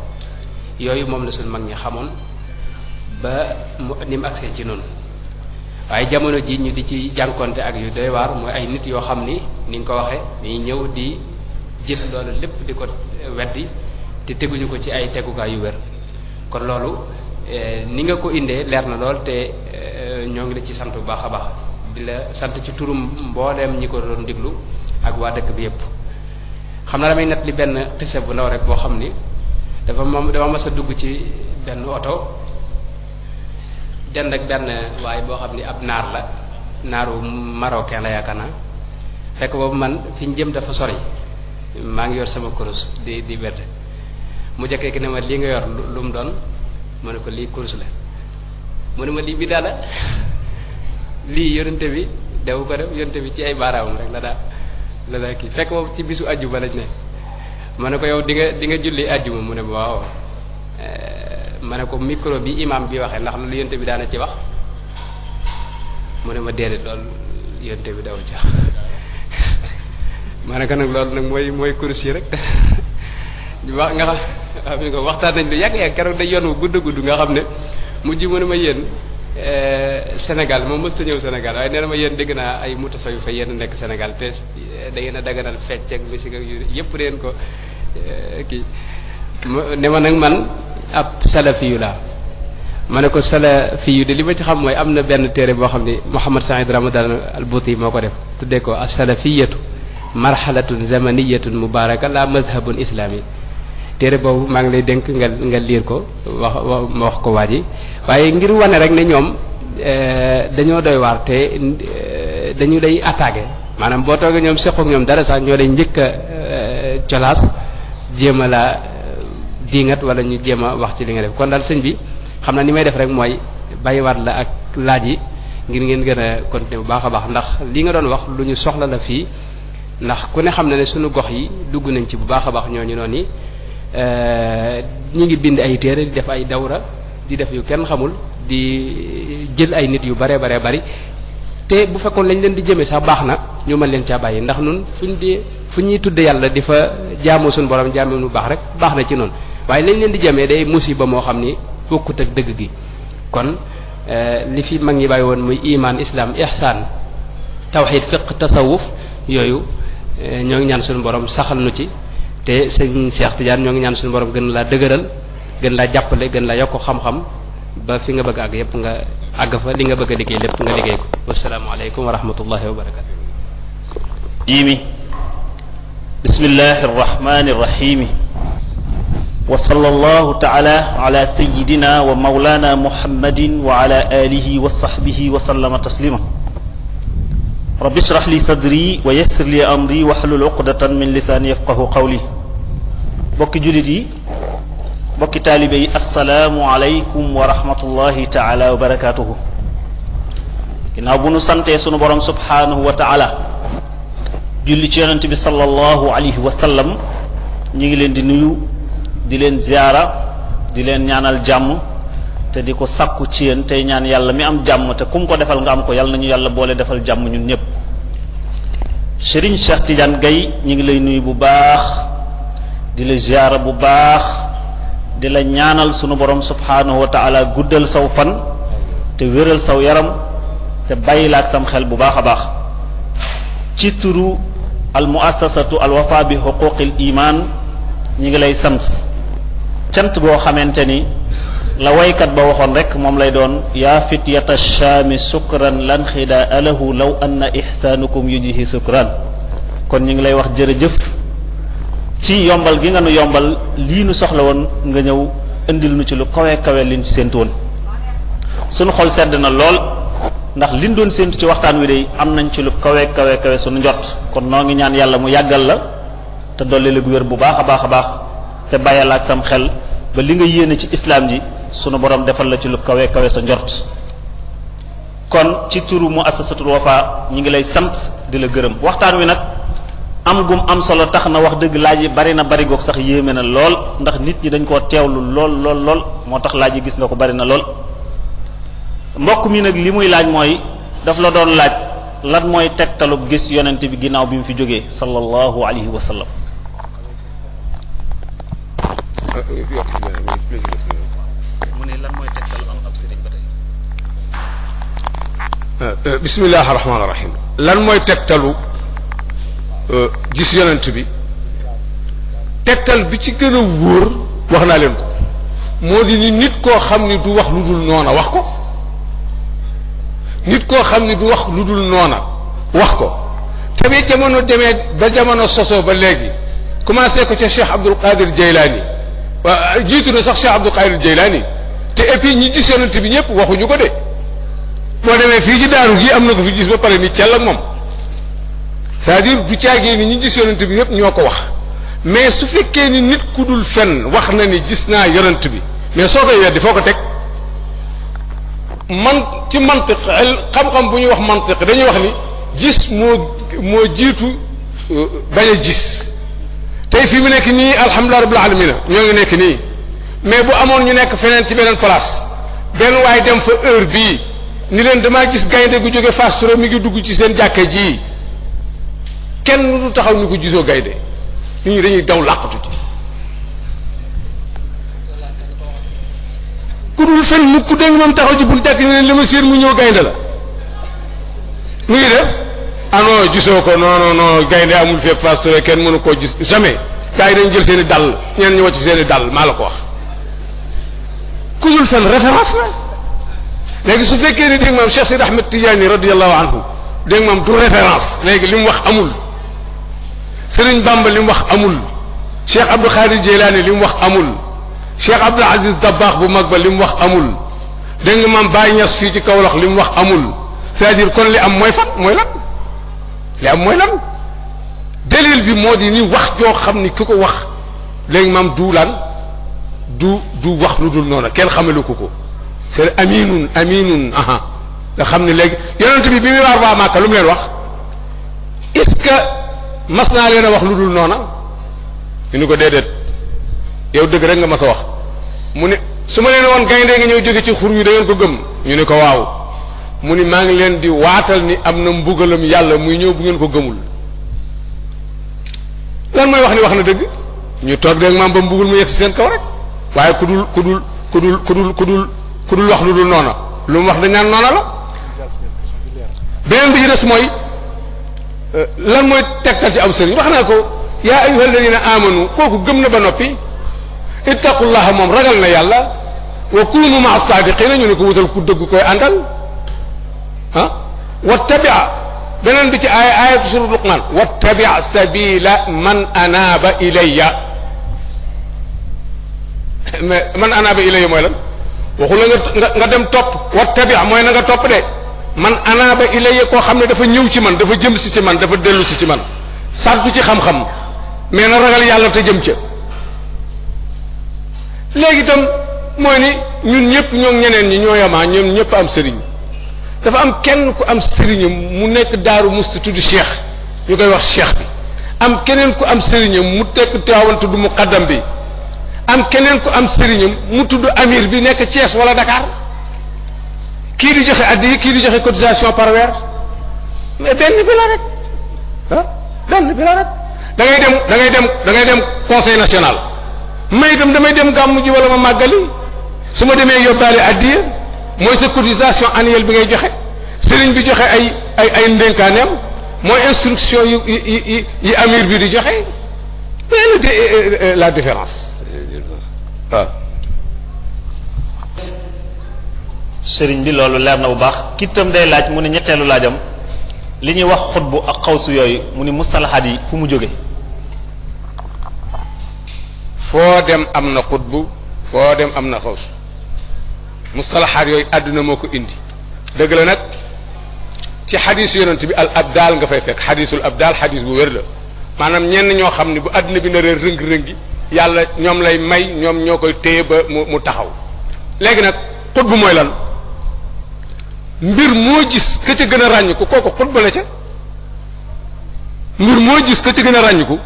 [SPEAKER 3] yooyu moom la suñu mag ñi xamoon ba ni mu agsee ci noonu. waaye jamono ji ñu di ci jànkonte ak yu doy waar mooy ay nit yoo xam ni nga ko waxee dañuy ñëw di jël loolu lépp di ko weddi te teguñu ko ci ay tegukaay yu wér. kon loolu ni nga ko indee leer na lool te ñoo ngi la ci sant bu baax a baax di la sant ci turum mbooleem ñi ko doon diglu ak waa dëkk bi yépp. xam naa damay net li benn xisa bu ndaw rek boo xam ni dama mas a dugg ci benn oto dend ak benn waaye boo xam ni ab naar la naaru marocain la yaakaar naa fekk boobu man fi ñu jëm dafa sori maa ngi yor sama kurus di wedd mu jëkkee ki ne ma lii nga yor lu mu doon mu ne ko lii kurus la mu ne ma lii bi daala lii yonente bi dewu ko def yonente bi ci ay baaraamam rek la daa kii fekk boobu ci bisu àjjuma lañ ne ma ne ko yow di nga julli àjjuma mu ne ma waaw ma ne ko micro bi imam bi waxee ndax loolu yonte bi daana ci wax mu ne ma déedéet loolu yonte bi dawul ci wax ma ne ko nag loolu nag mooy kurus yi rek wax nga xam mi ko waxtaan nañ lu yàgg keroog day yoon wu gudd nga xam ne mujj mu ne ma yéen Sénégal moom mësta ñëw Sénégal waaye nee na ma yéen dégg naa ay mutasawi fa yéen nekk Sénégal te da ngeen a daganal fecc ak musique ak yu yëpp deen ko kii ne ma nag man ab salafiyu laa ma ne ko salafiyu de li ma ci xam mooy am na benn téere boo xam ni Muhammad Sa'id Ramadan al-Buti moo ko def tuddee ko as-salafiyatu marhalatun zamaniyatun mubaraka la madhabun islami téere boobu maa ngi lay dénk nga liir ko ma wax ko waa ji waaye ngir wane rek ne ñoom dañoo doy waar te dañu lay attaqué maanaam boo toogee ñoom seqook ñoom dara sax ñoo lay njëkk a colaas jéem a la diingat wala ñu jéem a wax ci li nga def kon daal sëñ bi xam na ni may def rek mooy bàyyiwaat la ak laaj yi ngir ngeen gën a continuer bu baax a baax ndax li nga doon wax lu ñu soxla la fii ndax ku ne xam na ne suñu gox yi dugg nañ ci bu baax a baax ñooñu noonu ñi ngi bind ay téere di def ay dawra di def yu kenn xamul di jël ay nit yu bare bari te bu fekkoon lañ leen di jëmee sax baax na ñu mën leen caa bàyyi ndax nun fu ñuy tudde yàlla di fa jaamu suñu borom jaamu nu baax rek baax na ci noonu waaye lañ leen di jëmee day musiba moo xam ni bokkut ak dëgg gi kon li fi mag ñi bàyyi woon muy iman islam ihsan tawhid fiqh tasawuf yooyu ñoo ngi ñaan suñu borom saxal nu ci te sëñ Cheikh Tidiane ñoo ngi ñaan suñu borom gën laa dëgëral gën laa jàppale gën laa yokk xam-xam ba fi nga bëgg àgg yépp nga àgg fa li nga bëgg a liggéey lépp nga liggéey ko wassalaamu aleykum wa rahmatullahi wa barakatu
[SPEAKER 4] bismillahi arrahmani irrahimi wa sallallahu taala ala sayidina wa maulana muhammadin wa ala alihi wa sahbihi wa sallama taslima rabbi ishrah li sadri wa yassir li amri wahlul uqdatan min lisani yafqahu qawli bokki jullit yi bokki taalibe yi assalaamu aleykum wa rahmatullahi taala wa barakatuhu ginnaaw bu nu santee sunu borom subhanahu wa taala julli ci yonent bi sallallahu alayhi wa sallam ñu ngi leen di nuyu di leen ziyaara di leen ñaanal jàmm te di ko sakku ci yéen tey ñaan yàlla mi am jàmm te kum ko defal nga am ko yàlla nañu yàlla boole defal jàmm ñun ñëpp Serigne Cheikh Tidiane Gaye ñu ngi lay nuyu bu baax di la ziyaara bu baax di la ñaanal sunu borom subhanahu wa taala guddal saw fan te wéral saw yaram te bàyyi la ak sam xel bu baax a baax ci turu al muassasatu al wafa bi xuquqil iman ñi ngi lay sant cant goo xamante ni la waykat ba waxoon rek moom lay doon yaa fityata shaami sukran lan xidaa lahu law anna ihsaanukum yujihi sukran kon ñu ngi lay wax jërëjëf ci yombal gi nga nu yombal lii nu soxla woon nga ñëw indil nu ci lu kawe kawe liñ ci séentu woon sunu xol sedd na lool ndax liñ doon séentu ci waxtaan wi de am nañ ci lu kawe sunu njot kon noo ngi ñaan yàlla mu yàggal la te dolli la gu wér bu baax a baax te bàyyal ak sam xel ba li nga yéene ci islam ji sunu borom defal la ci lu kawe sa njort kon ci turu muassasatul wafa ñi ngi lay sant di la gërëm waxtaan wi nag am gum am solo tax na wax dëgg laaj yi bari na bari goog sax yéeme na lool ndax nit ñi dañ koo teewlu lool moo tax laaj yi gis nga ko bari na lool mbokk mi nag li muy laaj mooy daf la doon laaj lan mooy tegtalub gis yonent bi ginnaaw bi mu fi jógee sallallahu alayhi wa sallam. mu ne lan mooy tegtalu am ab sëriñ ba tey.
[SPEAKER 2] bismillahi rahmaani rahim. lan mooy tegtalu gis yonent bi tegtal bi ci gën a wóor wax naa leen ko moo di ni nit koo xam ni du wax lu dul noona wax ko. nit koo xam ni du wax lu dul noona wax ko te bi jamono demee ba jamono sosoo ba léegi commencé ko ca Cheikh Abdul Qadir Jeylaani waa jiitu na sax Cheikh Abdul Qadir Jeylaani te et puis ñi gis yonent bi ñëpp waxuñu ko de boo demee fii ci daaru gi am na ko fi gis ba pare ni cell ak moom c'est-à-dire du caagee ni ñi gis yonent bi ñëpp ñoo ko wax mais su fekkee ni nit ku dul fenn wax na ni gis naa yonent bi mais soo koy weddi foo ko teg man ci mantiq xam-xam bu ñuy wax mantiq dañuy wax ni gis moo jiitu bañ a gis tey fii mu nekk nii alhamdulilah rabbil alamin ñoo ngi nekk nii mais bu amoon ñu nekk feneen ci beneen place benn waaye dem fa heure bii ni leen damaa gis gaynde gu jóge Fass Touré mi ngi dugg ci seen jàkka ji kenn du taxaw ni ko gisoo gaynde nit ñi dañuy daw làqatu ci ku dul fen mukk dégg moom taxaw ci bul jàkk ne li ma séen mu ñëw gaynde la mu ngi def ah non gisoo ko non non gaynde amul fépp Fass Touré kenn mënu koo gis jamais gars yi dañ jël seen i dàll ñeen ñu wàcc seen i dàll maa la ko wax ku dul fen référence la léegi su fekkee ni dégg maam Cheikh Sidi Ahmed Tidiane radiyallahu anhu dégg maam du référence léegi li mu wax amul Serigne Bamba li mu wax amul Cheikh Abdou Khadir Jeylaani li mu wax amul Cheikh Abdul Aziz Dabakh bu mag ba li mu wax amul dégg nga maam Baye Niass fii ci Kaolack li mu wax amul c'est-à-dire kon li am mooy fan mooy lan li am mooy lan dalil bi moo di ni wax joo xam ni ki ko wax léegi maam du lan du wax lu dul noonu kenn xamalu ko c'est aminun aha nga xam ne léegi yonent bi muy waar waa Màkka lu mu leen wax est-ce que mas naa leen a wax lu dul noona ñu ni ko déedéet yow dëgg rek nga mas a wax mu ne su ma leen woon gaynde nga ñëw jóge ci xur wi da ngeen ko gëm ñu ne ko waaw mu ni maa ngi leen di waatal ni am na mbugalam yàlla muy ñëw bu ngeen ko gëmul lan mooy wax ni wax na dëgg ñu toog dégg maam ba mbugul mu yegg si seen kaw rek waaye ku dul wax lu dul noona lu mu wax dañ naan noona la beneen bi ci des mooy lan mooy tegtal ci am sëriñ wax naa ko yaa ayyuha alladina amanu kooku gëm na ba noppi ittaqullaha moom ragal na yàlla wa kunu maa saadiqina ñu ne ko wutal ku dëgg koy àndal ah wattabia beneen bi ci ayatu surat Luqman wattabia sabila man anaaba ilayya mais man anaaba ilayya mooy lan waxu la nga dem topp wattabia mooy na nga topp de man anaaba ilayya koo xam ne dafa ñëw ci man dafa jëm si ci man dafa dellu si ci man sàkku ci xam-xam mais na ragal yàlla te jëm ca léegi itam mooy ni ñun ñëpp ñoo ñeneen ñi ñoo yamaa ñun ñëpp am sëriñ dafa am kenn ku am sëriñam mu nekk daaru musti tudd cheikh ñu koy wax cheikh bi am keneen ku am sëriñam mu tekk Tiwaawan tudd muqaddam bi am keneen ku am sëriñam mu tudd amir bi nekk Thiès wala Dakar kii di joxe addi kii di joxe cotisation par weer mais benn bi la rek ah benn bi la rek da ngay dem conseil national may itam damay dem gàmmu ji wala ma màggali su ma demee yóbbaale addiya mooy sa cotisation annuelle bi ngay joxe sëriñ bi joxe ay ndénkaaneem mooy instruction yi amir bi di joxe mais la différence waaw.
[SPEAKER 4] sëriñ bi loolu leer na bu baax kitam day laaj mu ne ñetteelu laajam li ñuy wax xutbu ak xawsu yooyu mu ni mustalahaat yi fu mu jóge
[SPEAKER 2] foo dem am na xutbu foo dem am na xawsu mustalahaat yooyu àdduna moo ko indi dëgg la nag ci xadiis yonent bi al abdal nga fay fekk xadiisul abdal xadiis bu wér la maanaam ñenn ñoo xam ne bu àdduna bi na réer rëng-rëngi yàlla ñoom lay may ñoom ñoo koy téye ba mu taxaw léegi nag xutbu mooy lan mbir moo gis ka ca gën a ràññiku kooku xutba la ca mbir moo gis ka ca gën a ràññiku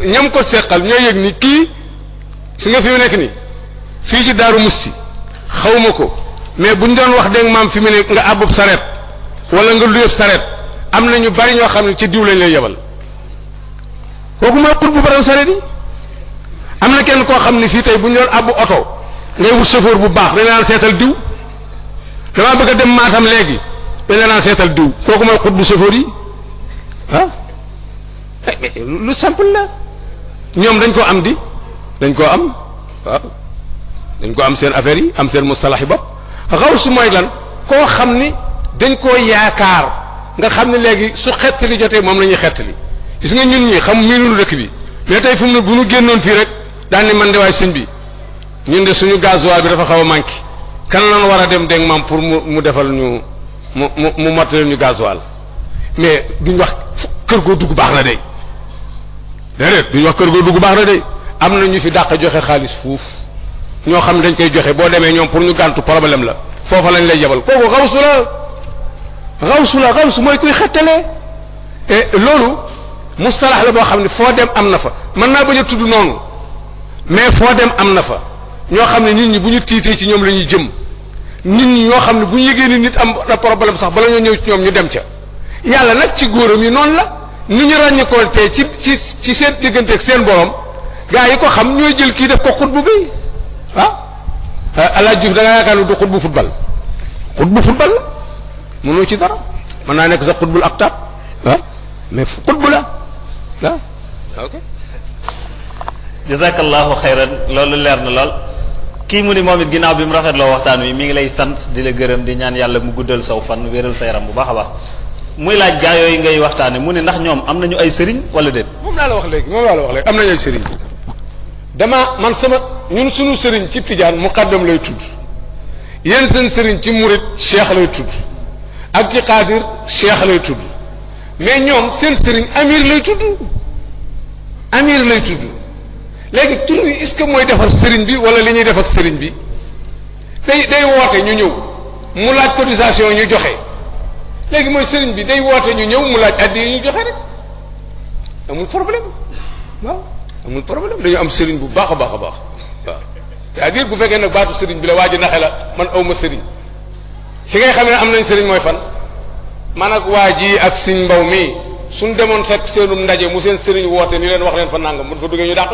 [SPEAKER 2] ñam ko seqal ñoo yëg ni kii si nga fi mu nekk nii fii ci Daaru Musti xawma ko mais buñ doon wax dégg maam fi mu ne nga àbbub sareet wala nga luyëb sareet am na ñu bari ñoo xam ne ci diw lañ lay yebal kooku mooy xut bu borom sareet yi am na kenn koo xam ne fii tey bu ñu doon àbbu oto ngay wut chauffeur bu baax dañ naan seetal diw damaa bëgg a dem Matam léegi dañ naan seetal diw kooku mooy xut bu chauffeur yi ah lu simple la ñoom dañ ko am di dañ koo am waaw dañ ko am seen affaire yi am seen mustalax yi bopp xaw su mooy lan koo xam ni dañ koo yaakaar nga xam ne léegi su xettali jotee moom la ñuy xettali gis nga ñun ñi xam miinunu dëkk bi mais tey fu mu ne bu ñu génnoon fii rek daan ni man de waay sëñ bi ñun de suñu gasoil bi dafa xaw a manqué kan lan war a dem dégg maam pour mu defal ñu mu mottali ñu gasoil mais duñ wax kër goo dugg baax na de déedéet duñ wax kër goo dugg baax na de am na ñu fi dàq joxe xaalis fuuf ñoo xam ne dañ koy joxe boo demee ñoom pour ñu gàntu problème la foofa lañ lay yebal kooku xawsu mooy kuy xettalee et loolu mustalax la boo xam ne foo dem am na fa mën naa bañ a tudd noonu mais foo dem am na fa ñoo xam ne nit ñi bu ñu tiitee ci ñoom la ñuy jëm nit ñi ñoo xam ne bu ñu yëgee ni nit am na problème sax bala ñoo ñëw ci ñoom ñu dem ca yàlla nag ci góoram yi noonu la ni ñu ràññikoon tey ci seen diggante ak seen borom gaa yi ko xam ñooy jël kii def ko xutbu bi alaaj Juuf da nga yaakaar ne du xutbu football la mënoo ci dara mën naa nekk sa xutbul aktab mais xutbu la ok
[SPEAKER 4] jazakallahu xayran loolu leer na lool kii mu ni moom it ginnaaw bi mu rafetloo waxtaan wi mi ngi lay sant di la gërëm di ñaan yàlla mu guddal saw fan wéral sa yaram bu baax a baax muy laaj gaa yooyu ngay waxtaane mu ne ndax ñoom am nañu ay sëriñ wala déet
[SPEAKER 2] moom laa la wax léegi am nañu ay sëriñ man ñun suñu sëriñ ci tijaan muqaddam lay tudd yéen seen sëriñ ci murid cheikh lay tudd ak ci xaadir cheikh lay tudd mais ñoom seen sëriñ amir lay tudd léegi tur bi est-ce que mooy defar sëriñ bi wala li ñuy def ak sëriñ bi day woote ñu ñëw mu laaj cotisation ñu joxe léegi mooy sëriñ bi day woote ñu ñëw mu laaj addi yi ñu joxe rek amul problème dañu am sëriñ bu baax a baax waaw c'est-à-dire bu fekkee nag baatu sëriñ bi la waa ji naxe la man awma sëriñ fi ngay xamee am nañ sëriñ mooy fan man ak waa ji ak suñ mbaw mi suñ demoon fekk seenum ndaje mu seen sëriñ woote ni leen wax leen fa nangam mun fa duggee ñu dàq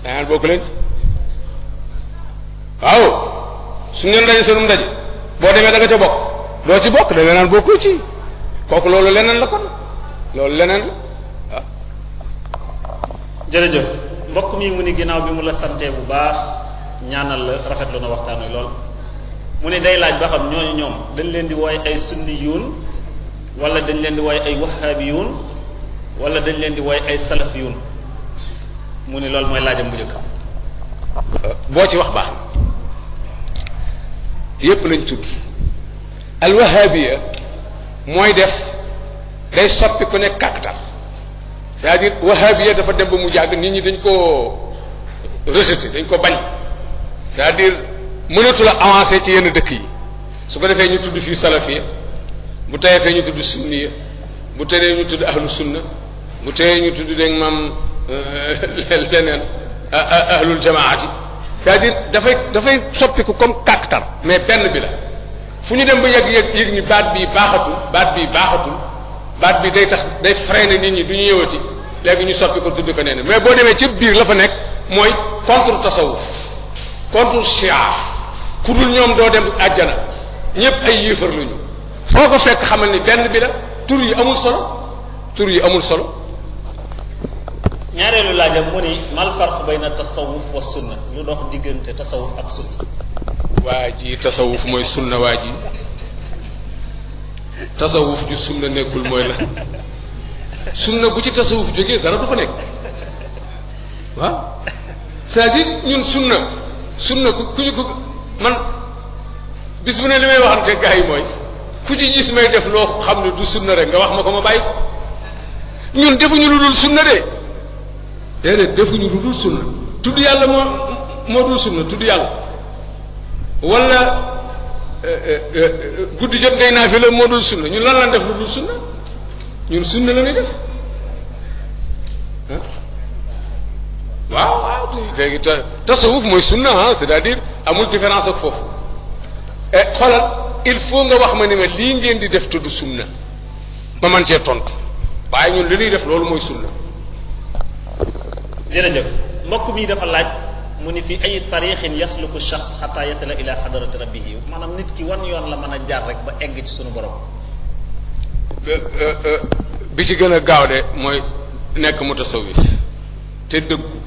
[SPEAKER 2] danaan bokk leen ci waaw suñ leen ndaje seenum ndaje boo demee da nga ca bokk doo ci bokk da nga naan bokkoo ci kooku loolu leneen la kon loolu leneen la waaw
[SPEAKER 4] jërëjëf mbokk mi mu ni ginnaaw bi mu la santee bu baax ñaanal la rafetlu na waxtaan wi lool mu ne day laaj ba xam ñooñu ñoom dañ leen di wooye ay sunniyuun wala dañ leen di wooye ay wahabiyuun wala dañ leen di wooye ay salafiyuun mu ni loolu mooy laajam bu njëkk
[SPEAKER 2] boo ci wax baax yépp lañ tudd alwahabiya mooy def day soppi ku nekk kàkkatar c'est-à-dire wahabiya dafa dem ba mu jàgg nit ñi dañ koo rejeté dañ ko bañ c'est-à-dire mënatu la avancer ci yenn dëkk yi su ko defee ñu tudd fii salafiya bu teyee fee ñu tudd sunniya bu teree ñu tudd ahlu sunna bu teyee ñu tudd dégg maam leneen ahlul jamaati c'est-à-dire dafay soppiku comme kàkkatar mais benn bi la fu ñu dem ba yëg ni baat bi day tax day freiner nit ñi du ñu ñëwati léegi ñu soppi ko tudd ko nee na mais boo demee ci biir la fa nekk mooy contre tasawuf contre chia ku dul ñoom doo dem àjjana ñépp ay yéefar lañu foo ko fekk xamal ni benn bi la tur yi amul solo
[SPEAKER 4] ñaareelu laajam mu ni mal farq bayna tasawuf wa sunna lu dox diggante tasawuf ak sunna
[SPEAKER 2] waa ji tasawuf mooy sunna waa ji tasawuf ju sunna nekkul mooy la sunna bu ci tasawuf jógee dara du fa nekk waaw c'est-à-dire ñun sunna ku ñu ko man bis bu ne li may waxante gaa yi mooy ku ci gis may def loo xam ne du sunna rek nga wax ma ko ma bàyyi ñun defuñu lu dul sunna de déedéet defuñu lu dul sunna tudd yàlla moo dul sunna tudd yàlla wala guddi jot ngay naafila moo dul sunna ñun lan lan def lu dul sunna ñun sunna la ñuy def waaw léegi tasawuf mooy sunna c'est-à-dire amul différence ak foofu xoolal il faut nga wax ma ni ma lii ngeen di def tudd sunna ma man cee tontu waaye ñun li ñuy def loolu mooy sunna.
[SPEAKER 4] jërëjëf mbokk mi dafa laaj mu ni fi ay tariixin yasluku shaxs xataa yasila ila xadarati rabbihi maanaam nit ki wan yoon la mën a jaar rek ba egg ci sunu borom.
[SPEAKER 2] bi ci gën a gaaw de mooy nekk mutasawif te dëggu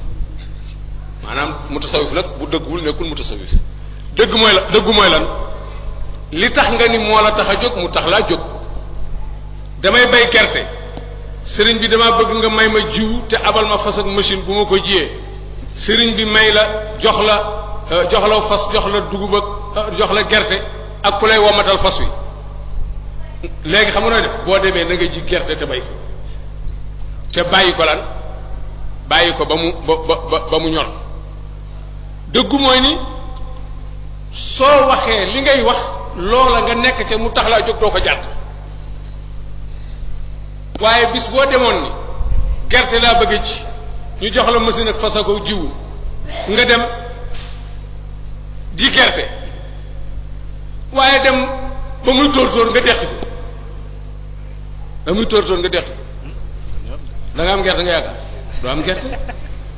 [SPEAKER 2] maanaam mutasawif nag bu dëgguwul nekkul mutasawif dëggu mooy lan li tax nga ni moo la tax a jóg mu tax laa jóg. damay bay gerte sëriñ bi dama bëgg nga may ma jiw te abal ma fas ak machine bu ma ko jiyee sëriñ bi may la jox la fas jox la dugub ak jox la gerte ak ku lay womatal fas wi léegi xam nga nooy def boo demee na nga ji gerte te bay ko te bàyyi ko lan bàyyi ko ba mu ñor dëggu mooy ni soo waxee li ngay wax loola nga nekk te mu tax laa jóg doo ko jàdd waaye bis boo demoon ni gerte laa bëgg ci ñu jox la machine ak fas ko jiwu nga dem ji gerte waaye dem ba muy tóor nga deqi ko ba muy tóor nga deqi ko da nga am gerte nga yaakaar doo am gerte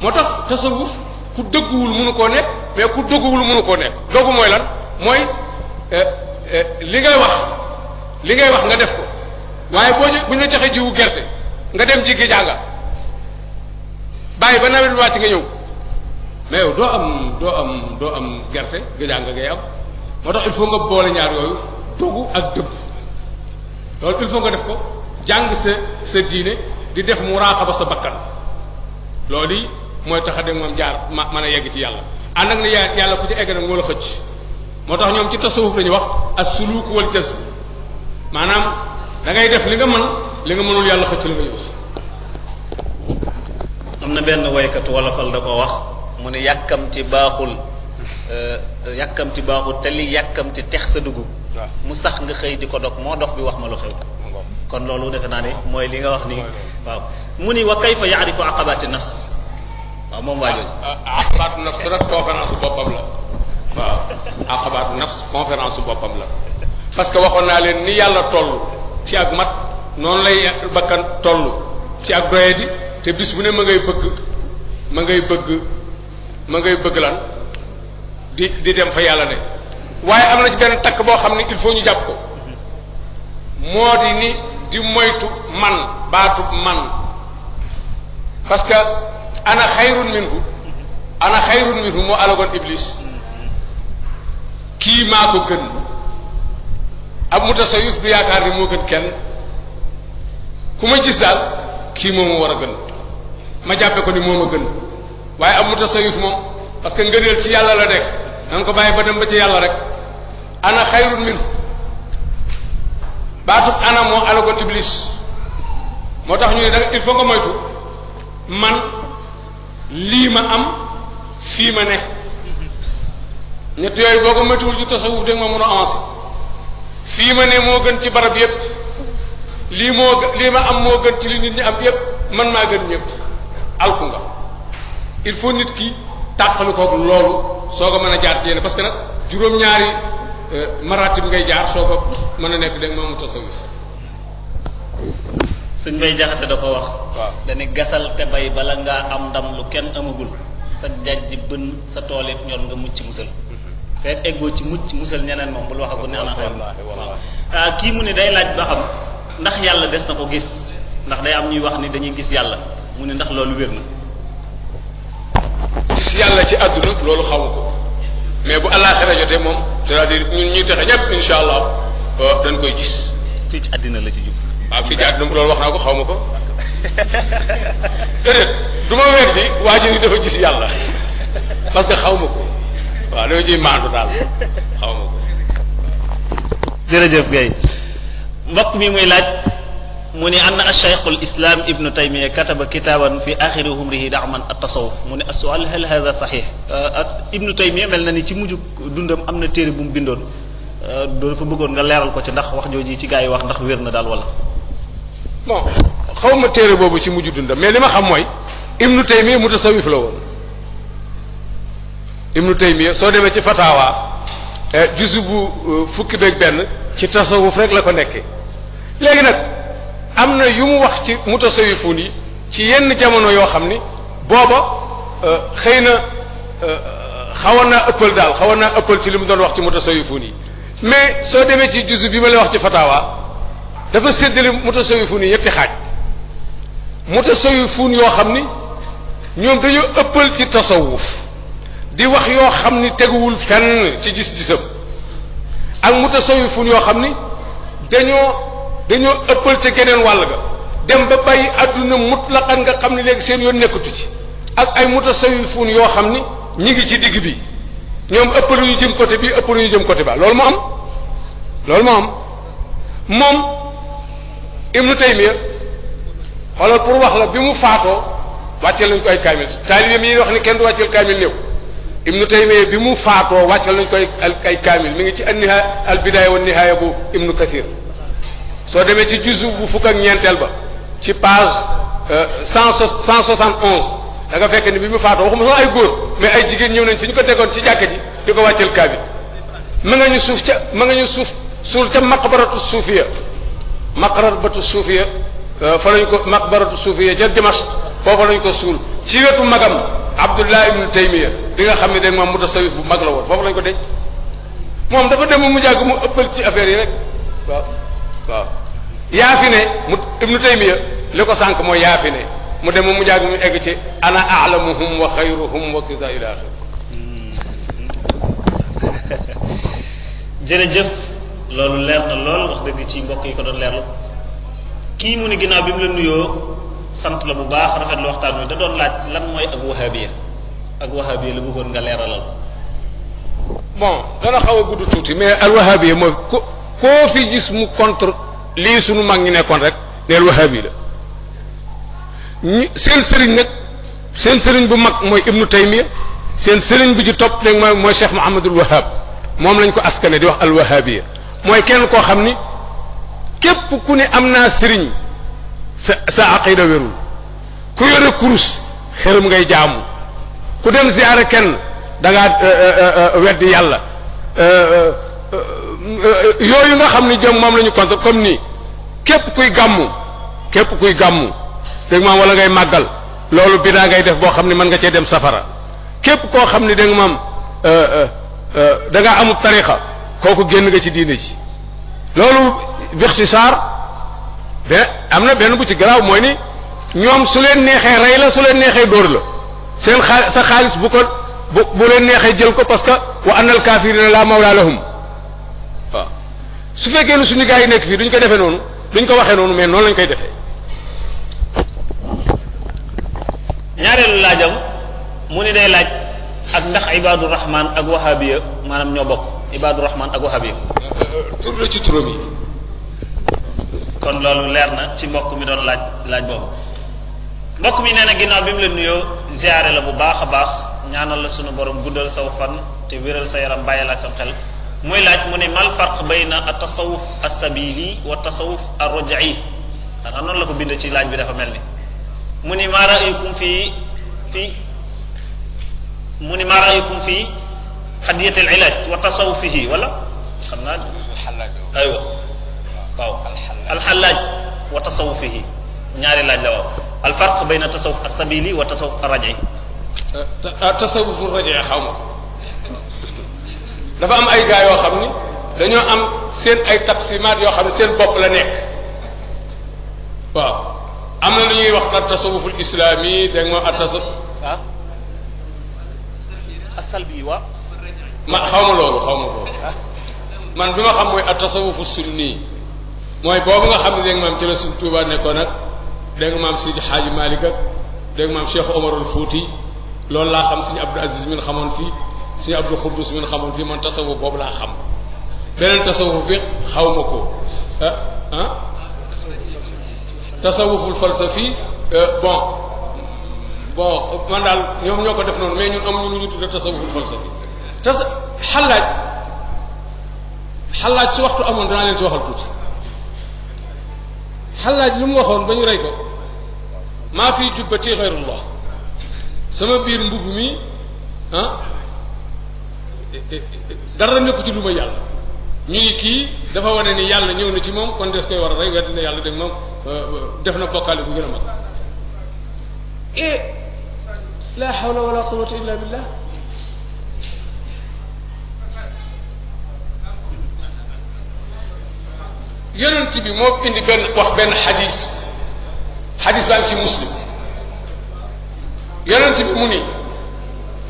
[SPEAKER 2] moo tax tasawuf ku dëgguwul mënu koo nekk mais ku dëgguwul mënu koo nekk doggu mooy lan mooy li ngay wax nga def ko waaye bu ñu la joxee jiwu gerte nga dem ji gi jànga bàyyi ba nawet bi wàcc nga ñëw mais yow doo am gerte gi jànga ngay am moo tax il faut nga boole ñaar yooyu dogu ak dëgg loolu il faut nga def ko jàng sa diine di def muraqaba sa bakkan loolu yi mooy tax a dem moom jaar mën a yegg ci yàlla ànd ak ne yàlla ku ci egg nag moo la xëcc moo tax ñoom ci tasawuf la ñuy wax as-suluk wal jazb maanaam da ngay def li nga mën li nga mënul yàlla xëcc li nga yóbbu.
[SPEAKER 4] am na benn woykatu wolofal da ko wax mu ne yàkkamti baaxul te li yàkkamti tex sa dugub mu sax nga xëy di ko dog moo dox bi wax ma lu xew kon loolu defe naa ne mooy li nga wax ni waaw mu ni wa kayfa yaarifu aqabati nafs waaw moom waa jooju
[SPEAKER 2] aqabatu nafs rek conférence boppam la waaw aqabatu nafs conférence boppam la parce que waxoon naa leen ni yàlla toll ci ak mat noonu lay bakkan toll ci ak doyadi te bis bu ne ma ngay bëgg lan di dem fa yàlla ne waaye am na ci benn takk boo xam ne il faut ñu jàpp ko moo di ni di moytu man baatu man parce que ana xayrun minhu moo alagoon iblis kii maa ko gën ab mutasawif du yaakaar ni moo gën kenn ku ma gis daal kii moom moo war a gën ma jàppe ko ni moom a gën waaye ab mutasawif moom parce que ngëneel ci yàlla la nekk na nga ko bàyyi ba dem ba ci yàlla rek ana xayrun minhu baatub ana moo alagoon iblis moo tax ñu ne danga il faut nga moytu man lii ma am fii ma ne ñett yooyu boo ko moytuwul ci tasawuf dégg ma mën a avancé fii ma ne moo gën ci barab yépp lii ma am moo gën ci li nit ñi am yépp man maa gën ñëpp alku nga il faut nit ki tàqali koog loolu soo ko mën a jaar ci yéen parce que nag juróom-ñaari maratib ngay jaar soo ko mën a nekk dégg ma mu tasawuf
[SPEAKER 4] suñ bay jaxate da ko wax
[SPEAKER 2] waaw
[SPEAKER 4] dañu gasal te bay bala ngaa am ndam lu kenn amagul sa jajji bën sa toolit ñor nga mucc musal fekk eggoo ci mucc musal ñeneen moom bul wax ko ne ana xëy kii mu ne day laaj ba xam ndax yàlla des na ko gis ndax day am ñuy wax ni dañuy gis yàlla mu ne ndax loolu wér na
[SPEAKER 2] gis yàlla ci àdduna loolu xamu ko mais bu àllaaxira jotee moom c'est-à-dire ñun ñuy texe ñëpp insha allah dañ koy gis
[SPEAKER 4] fii ci àddina la ci jub
[SPEAKER 2] waaw fii ci àdduna loolu wax naa ko xaw ma ko déedéet du ma weer bi waa ji ni dafa gis yàlla parce que xaw ma ko waaw dama ciy maandu daal xaw ma ko.
[SPEAKER 4] jërëjëf Guèye mbokk mi muy laaj mu ne anna ash-shaykh al-islam ibnu taymiya kataba kitaban fi axiri umrihi da'man at-tasawuf mu ne as-su'al hal hadha sahih ibnu taymiya mel na ni ci mujj dundam am na téere bu mu bindoon dafa bëggoon nga leeral ko ci ndax wax jooju ci gaa yi wax ndax wér na daal wala.
[SPEAKER 2] bon xaw ma téere boobu ci mujj dundam mais li ma xam mooy ibnu taymiya mutasawif la woon ibnu taymiya soo demee ci fatawa juzu bu fukki beeg benn ci tasawuf rek la ko nekkee. léegi nag am na yu mu wax ci mutasawifun yi ci yenn jamono yoo xam ni booba xëy na xawoon naa ëppal daal xawoon naa ëppal ci li mu doon wax ci mutasawifun yi mais soo demee ci juzu bi ma lay wax ci fatawa dafa séddale mutasawifun yi ñetti xaaj. mutasawifun yoo xam ni ñoom dañoo ëppal ci tasawuf di wax yoo xam ni teguwul fenn ci gis-gisam ak mutasawifun yoo xam ni dañoo ëppal ca geneen wàll ga dem ba bàyyi adduna mutlaqan nga xam ni léegi seen yoon nekkatu ci ak ay mutasawifun yoo xam ni ñi ngi ci digg bi ñoom ëppal ñu jëm côté bi ëppal ñu jëm côté ba loolu moo am moom Ibnu Taymiya xoolal pour wax la bi mu faatoo wàcceel nañ ko ay kaamil taalibe mi wax ni kenn du wàcceel kaamil néew Ibnu Taymiya bi mu faatoo wàcceel nañ ko ay kaamil mi ngi ci an-nihaaya al-bidaaya wa nihaaya bu Ibnu Kathir soo demee ci juzu bu fukk ak ñeenteel ba ci page 171 da nga fekk ni bi mu faatoo waxuma sax ay góor mais ay jigéen ñëw nañ fi ñu ko tegoon ci jàkka ji di ko wàcceel kaamil ma nga ñu suul ca maqbaratu suufiya fa lañ ko maqbaratu suufiya ca Dimash foofa lañ ko suul ci wetu magam Abdullah ibn Taymiya bi nga xam ne dañ moom mutasawif bu mag la woon foofu lañ ko denc moom dafa dem mu jàgg mu ëppal ci affaire yi rek waaw yaa fi ne ibnu Taymiya li ko sànq mooy yaa fi ne mu dem mu jàgg mu egg ci ana a'lamuhum wa xayruhum wa kaza ila axir.
[SPEAKER 4] jërëjëf loolu leer na lool wax dëgg ci mbokk yi ko doon leerlu kii mu ni ginnaaw bi mu la nuyoo sant la bu baax rafet lu waxtaan wi da doon laaj lan mooy ak wahabiya la bëggoon nga leeralal.
[SPEAKER 2] bon dana xaw a gudd tuuti mais al wahabiya mooy koo fi gis mu contre lii sunu mag ñi nekkoon rek neel wahabi la seen sëriñ bu mag mooy Ibnu Taymiya seen sëriñ bi ci topp nag mooy Cheikh Muhammadul Wahhab moom lañ ko askane di wax al wahabiya mooy kenn koo xam ni képp ku ne am naa sëriñ sa aqida wérul ku yore kurus xërëm ngay jaamu ku dem ziyaare kenn da ngaa weddi yàlla yooyu nga xam ni jëm moom la ñu contre comme nii képp kuy gàmmu dégg maam wala ngay màggal loolu bidaa ngay def boo xam ni mën nga cee dem safara képp koo xam ni dégg maam da ngaa amul tariqa kooku génn nga ci diine ji loolu bixtisaar am na benn bu ci garaaw mooy ni ñoom su leen neexee rey la su leen neexee dóor la seen sa xaalis bu leen neexee jël ko parce que wa annal kaafirina la mawla lahum waaw su fekkee ne suñu gaa yi nekk fii duñ ko defee noonu duñ ko waxee noonu mais noonu lañ koy defee.
[SPEAKER 4] ñaareelu laajam mu ni day laaj ak ndax Ibaadu Rahman ak wahabiya maanaam ñoo bokk Ibaadu Rahman ak wahabiya.
[SPEAKER 2] tur la ci turam yi.
[SPEAKER 4] kon loolu leer na ci mbokk mi doon laaj boobu mbokk mi nee na ginnaaw bi mu la nuyoo ziyaare la bu baax a baax ñaanal la sunu borom guddal saw fan te wéral sa yaram bàyyi la ak sa xel muy laaj mu ne mal farq bayna at tasawuf as-sabili wa tasawuf ar-raj'i xanaa noonu la ko bind ci laaj bi dafa mel ni mu ni maa ra'ayukum fi hadiyat al-ilaj wa tasawufihi wala xam naa aywa waaw alxallaaj wa tasawufihi ñaari laaj la waaw alfarq bayna tasawuf as-sabili wa tasawuf ar-raj'i
[SPEAKER 2] tasawuf ar-raj'i xaw ma dafa am ay gaa yoo xam ni dañoo am seen ay taqsimaat yoo xam ne seen bopp la nekk waaw am na lu ñuy wax nag tasawuful islami dégg nga ak tasawuf
[SPEAKER 4] as-salbi wa
[SPEAKER 2] xaw ma loolu man bi ma xam mooy at tasawufu sunni mooy boobu nga xam ne dégg nga maam ci la Sëriñ Tuubaa nekkoon nag dégg nga maam Sidi Xaaji Malik ak dégg nga maam Cheikh Omar al Fouti loolu laa xam Sëriñ Abdou Aziz min xamoon fii Sëriñ Abdou Xuddus min xamoon fii man tasawuf boobu laa xam beneen tasawuf bi xaw ma ko tasawuful falsafi bon man daal ñoom ñoo ko def noonu mais ñun amuñu lu ñu tudde tasawuful falsafi xalaaj su waxtu amoon danaa leen si waxal tuuti xalaaj lu mu waxoon ba ñu rey ko maa fi jubbati xayrullah sama biir mbubb mi dara nekku ci lu ma yàlla ñuy kii dafa wane ni yàlla ñëw na ci moom kon des koy war a rey weddi na yàlla dégg moom def na bokkaale bu gën a mag la hawla wala quwwata illa billah yonent bi moo indi benn xadis baa ngi ci muslim yonent bi mu ni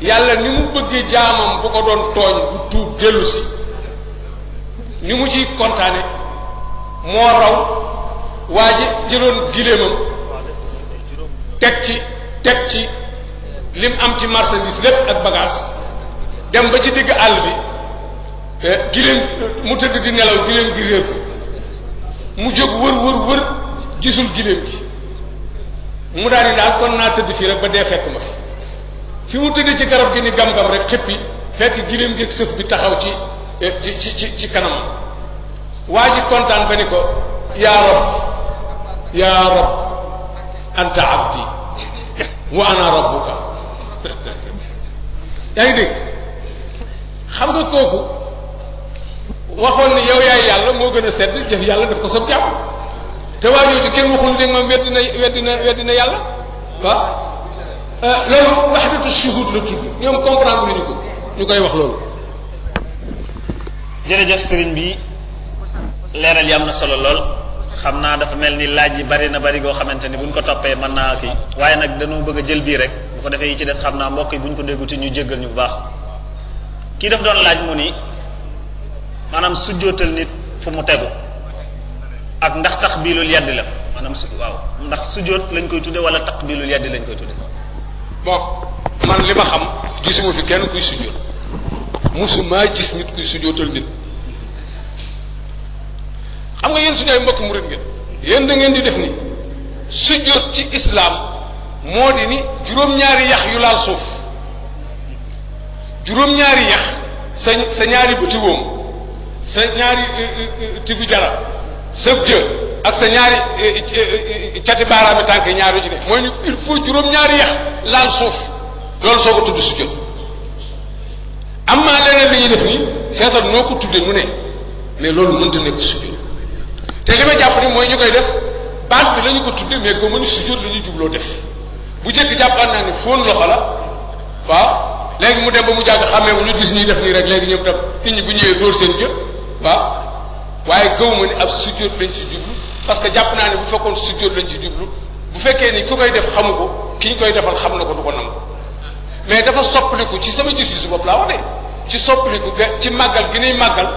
[SPEAKER 2] yàlla ni mu bëggee jaamam bu ko doon tooñ bu tuub dellu si ni mu ciy kontaane moo raw waa ji jëloon giléemam teg ci lim am ci marchandise lépp ak bagage dem ba ci digg àll bi giléem mu tëdd di nelaw giléem gi réer ko mu jóg wër gisul giléem gi mu daal di daal kon naa tëdd fii rek ba dee fekk ma fi mu tëdd ci garab gi ni gam-gam rek xippi fekk giléem gi ak sëf bi taxaw ci kanamam waa ji kontaan ba ni ko yaa rab anta abdi wa ana rabbuka yaa ngi dégg xam nga kooku waxoon ni yow yaay yàlla moo gën a sedd jëf yàlla daf ko sab jàpp te waa jooju kenn waxul léegi moom weddi na yàlla waaw loolu wahdatu shuhud la tudd ñoom comprendre ñu ko ñu koy wax loolu.
[SPEAKER 4] jërëjëf sëriñ bi leeral yi am na solo lool xam naa dafa mel ni laaj yi bari na bari goo xamante ni buñ ko toppee mën naa kii waaye nag dañoo bëgg a jël bii rek bu ko defee yi ci des xam naa mbokk yi buñ ko dégguti ñu jéggal ñu bu baax kii daf doon laaj mu ni maanaam sujjootal nit fu mu tegu ak ndax taqbilul yaddi la maanaam waaw ndax sujjoot lañ koy tudde wala taqbilul yaddi lañ koy tudde
[SPEAKER 2] bon man li ma xam gisuma fi kenn kuy sujjoot musuma gis nit kuy sujjootal nit xam nga yéen suñu ay mbokk murid ngeen yéen da ngeen di def ni sujjoot ci islam moo di ni juróom-ñaari yax yu laal suuf juróom-ñaari yax sa ñaari bëti woom sa ñaari tigu jara sa jë ak sa ñaari cati baaraami tànk ñaari ci ne mooy ni il faut juróom-ñaari yax laal suuf loolu soo ko tudd sujjóot am maa leneen li ñuy def ni seetal noo ko tuddee nu ne mais loolu mënta nekk sujjóot te li ma jàpp ni mooy ñu koy def baat bi la ñu ko tuddee mais ko mëni sujjóot la ñuy jubloo def bu jëkk jàppaat naa ni fóon loxo la waaw léegi mu dem ba mu jàgg xàmmee bu ñu gis ñuy def nii rek léegi ñoom tam nit ñi bu ñëwee dóor seen jë waaw waaye gëwuma ni ab sujjóot lañ ci jublu parce que jàpp naa ne bu fekkoon sujjóot lañ ci jublu bu fekkee ni ku koy def xamu ko ki ñu koy defal xam na ko du ko nangu mais dafa soppaliku ci sama gis-gisu bopp laa wax de ci soppaliku ci màggal gi nuy màggal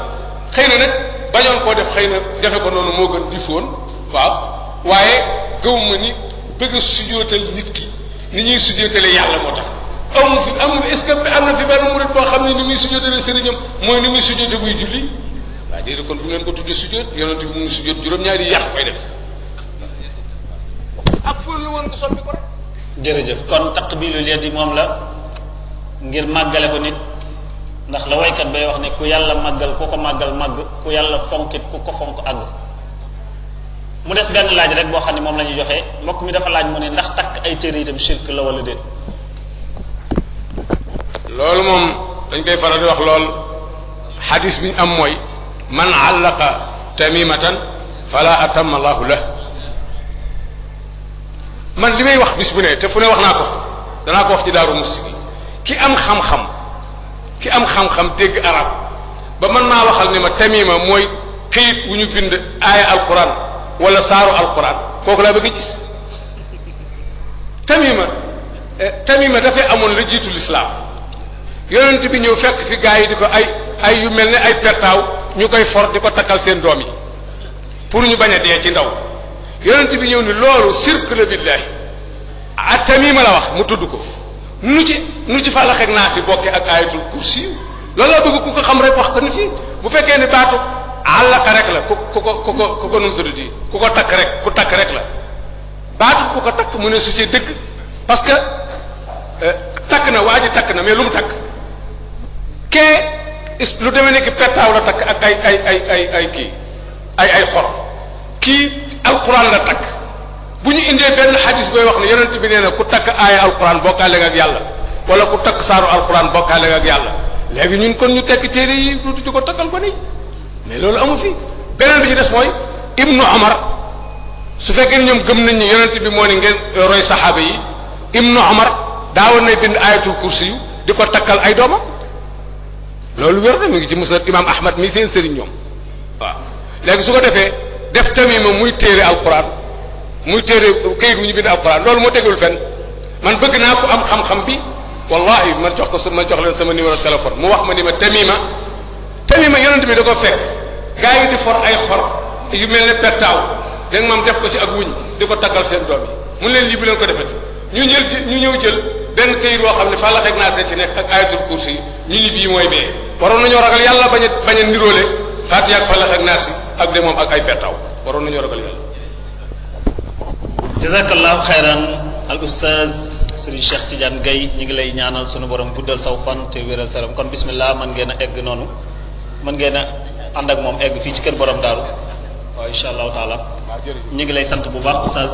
[SPEAKER 2] xëy na nag bañoon koo def xëy na defe ko noonu moo gën di foon waaw waaye gëwuma ni bëgg a sujjóotal nit ki ni ñuy sujjóotale yàlla moo tax amul est-ce que am na fi benn murid boo xam ne ni muy sujjóotale sëriñam mooy ni muy sujjóote buy julli waaye déedéet kon bu ngeen ko tuddee sujjóot yonent bi mu sujjóot juróom-ñaari yàq koy def ak ful la woon ko soppi ko rek.
[SPEAKER 4] jërëjëf kon taqbilul yadi moom la ngir màggale ko nit ndax la waykat bay wax ne ku yàlla màggal ku ko màggal màgg ku yàlla fonkit ku ko fonk àgg mu des benn laaj rek boo xam ne moom la ñuy joxe mbokk mi dafa laaj mu ne ndax takk ay téere itam shirk la wala déet.
[SPEAKER 2] loolu moom dañ koy faral di wax lool xadis bi ñu am mooy man àllaqa tamimatan fala atamma allahu la man li may wax bis bu ne te fu ne wax naa ko danaa ko wax ci Daaru Musti ki am xam-xam dégg arab ba mën naa waxal ni ma tamima mooy këyit wu ñu bind aaya alquran wala saaru alquran kooku laa bëgg a gis tamima dafay amoon la jiitu lislaam yonent bi ñëw fekk fi gaa yi di ko ay yu mel ne ay pertaaw ñu koy for di ko takkal seen doom yi pour ñu bañ a dee ci ndaw yonent bi ñëw ni loolu sirk la billahi a tamima la wax mu tudd ko nu ci fàllax ak naa si bokke ak ayatul kursi loolu laa bëgg ku ko xam rek wax ko nit yi bu fekkee ni baatu àllaka rek la ku ko nu mu tudd di ku ko takk rek ku takk rek la baatu ku ko takk mu ne su ci dëgg parce que takk na waa ji takk na mais lu mu takk lu demee nekk pettaaw la takk ak ay xor kii alquran la takk bu ñu indee benn xadis booy wax ne yonent bi nee na ku takk aaya alquran bokkaale ak yàlla wala ku takk saaru alquran bokkaale ak yàlla léegi ñun kon ñu tekki téere yi du di ko takkal ko ni mais loolu amu fi. beneen bi ci des mooy Ibnu Omar su fekkee ñoom gëm nañ ni yonent bi moo ne ngeen roy saxaaba yi Ibnu Omar daawoon na bind ayatul kursi yu di ko takkal ay doomam loolu wér na mu ngi ci musnad imam Ahmad mi seen sëriñ ñoom waaw. léegi su ko defee def tamima muy téere alquran muy téere këyit bu ñu bind alquran loolu moo tegul fenn man bëgg naa ko am xam-xam bi wallahi man jox leen sama numéro téléphone mu wax ma ni ma tamima yonent bi da ko fekk gaa yi di for ay xor yu mel ne pettaaw da nga maam def ko ci ak wuñ di ko takkal seen doom yi mun leen lii bu leen ko defet ñu ñëw jël benn këyit boo xam ne fa la xeeg naa see ci nekk ak ayatul kursi yi ñu ni bii mooy bee waroon nañoo ragal yàlla bañ a niroole Faatiha ak Falaq ak Naas ak de moom ak ay pettaaw waroon nañoo ragal yàlla.
[SPEAKER 4] jazakallahu xayran al ustaz Serigne Cheikh Tidiane Gaye ñu ngi lay ñaanal sunu borom guddal saw fan te wéral saram kon bismillah mën ngeen a egg noonu mën ngeen a ànd ak moom egg fii ci kër borom daaru waaw insha allahu taala ñu ngi lay sant bu baax ustaz